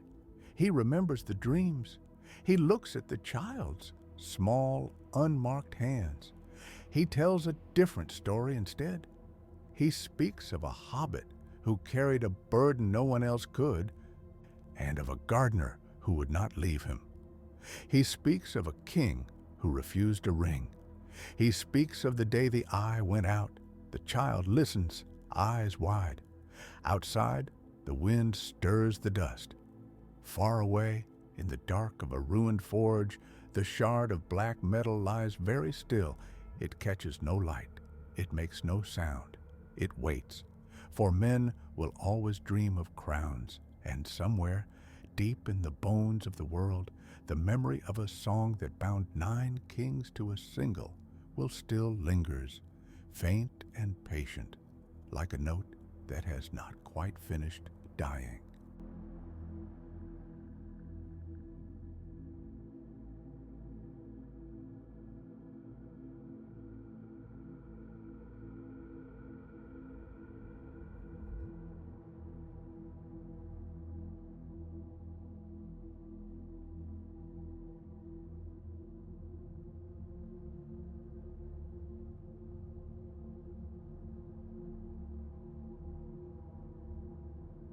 He remembers the dreams. He looks at the child's small, unmarked hands. He tells a different story instead. He speaks of a hobbit who carried a burden no one else could, and of a gardener who would not leave him. He speaks of a king who refused a ring. He speaks of the day the eye went out. The child listens, eyes wide. Outside, the wind stirs the dust. Far away, in the dark of a ruined forge, the shard of black metal lies very still. It catches no light. It makes no sound. It waits. For men will always dream of crowns, and somewhere, deep in the bones of the world, the memory of a song that bound 9 kings to a single will still lingers, faint and patient, like a note that has not quite finished dying.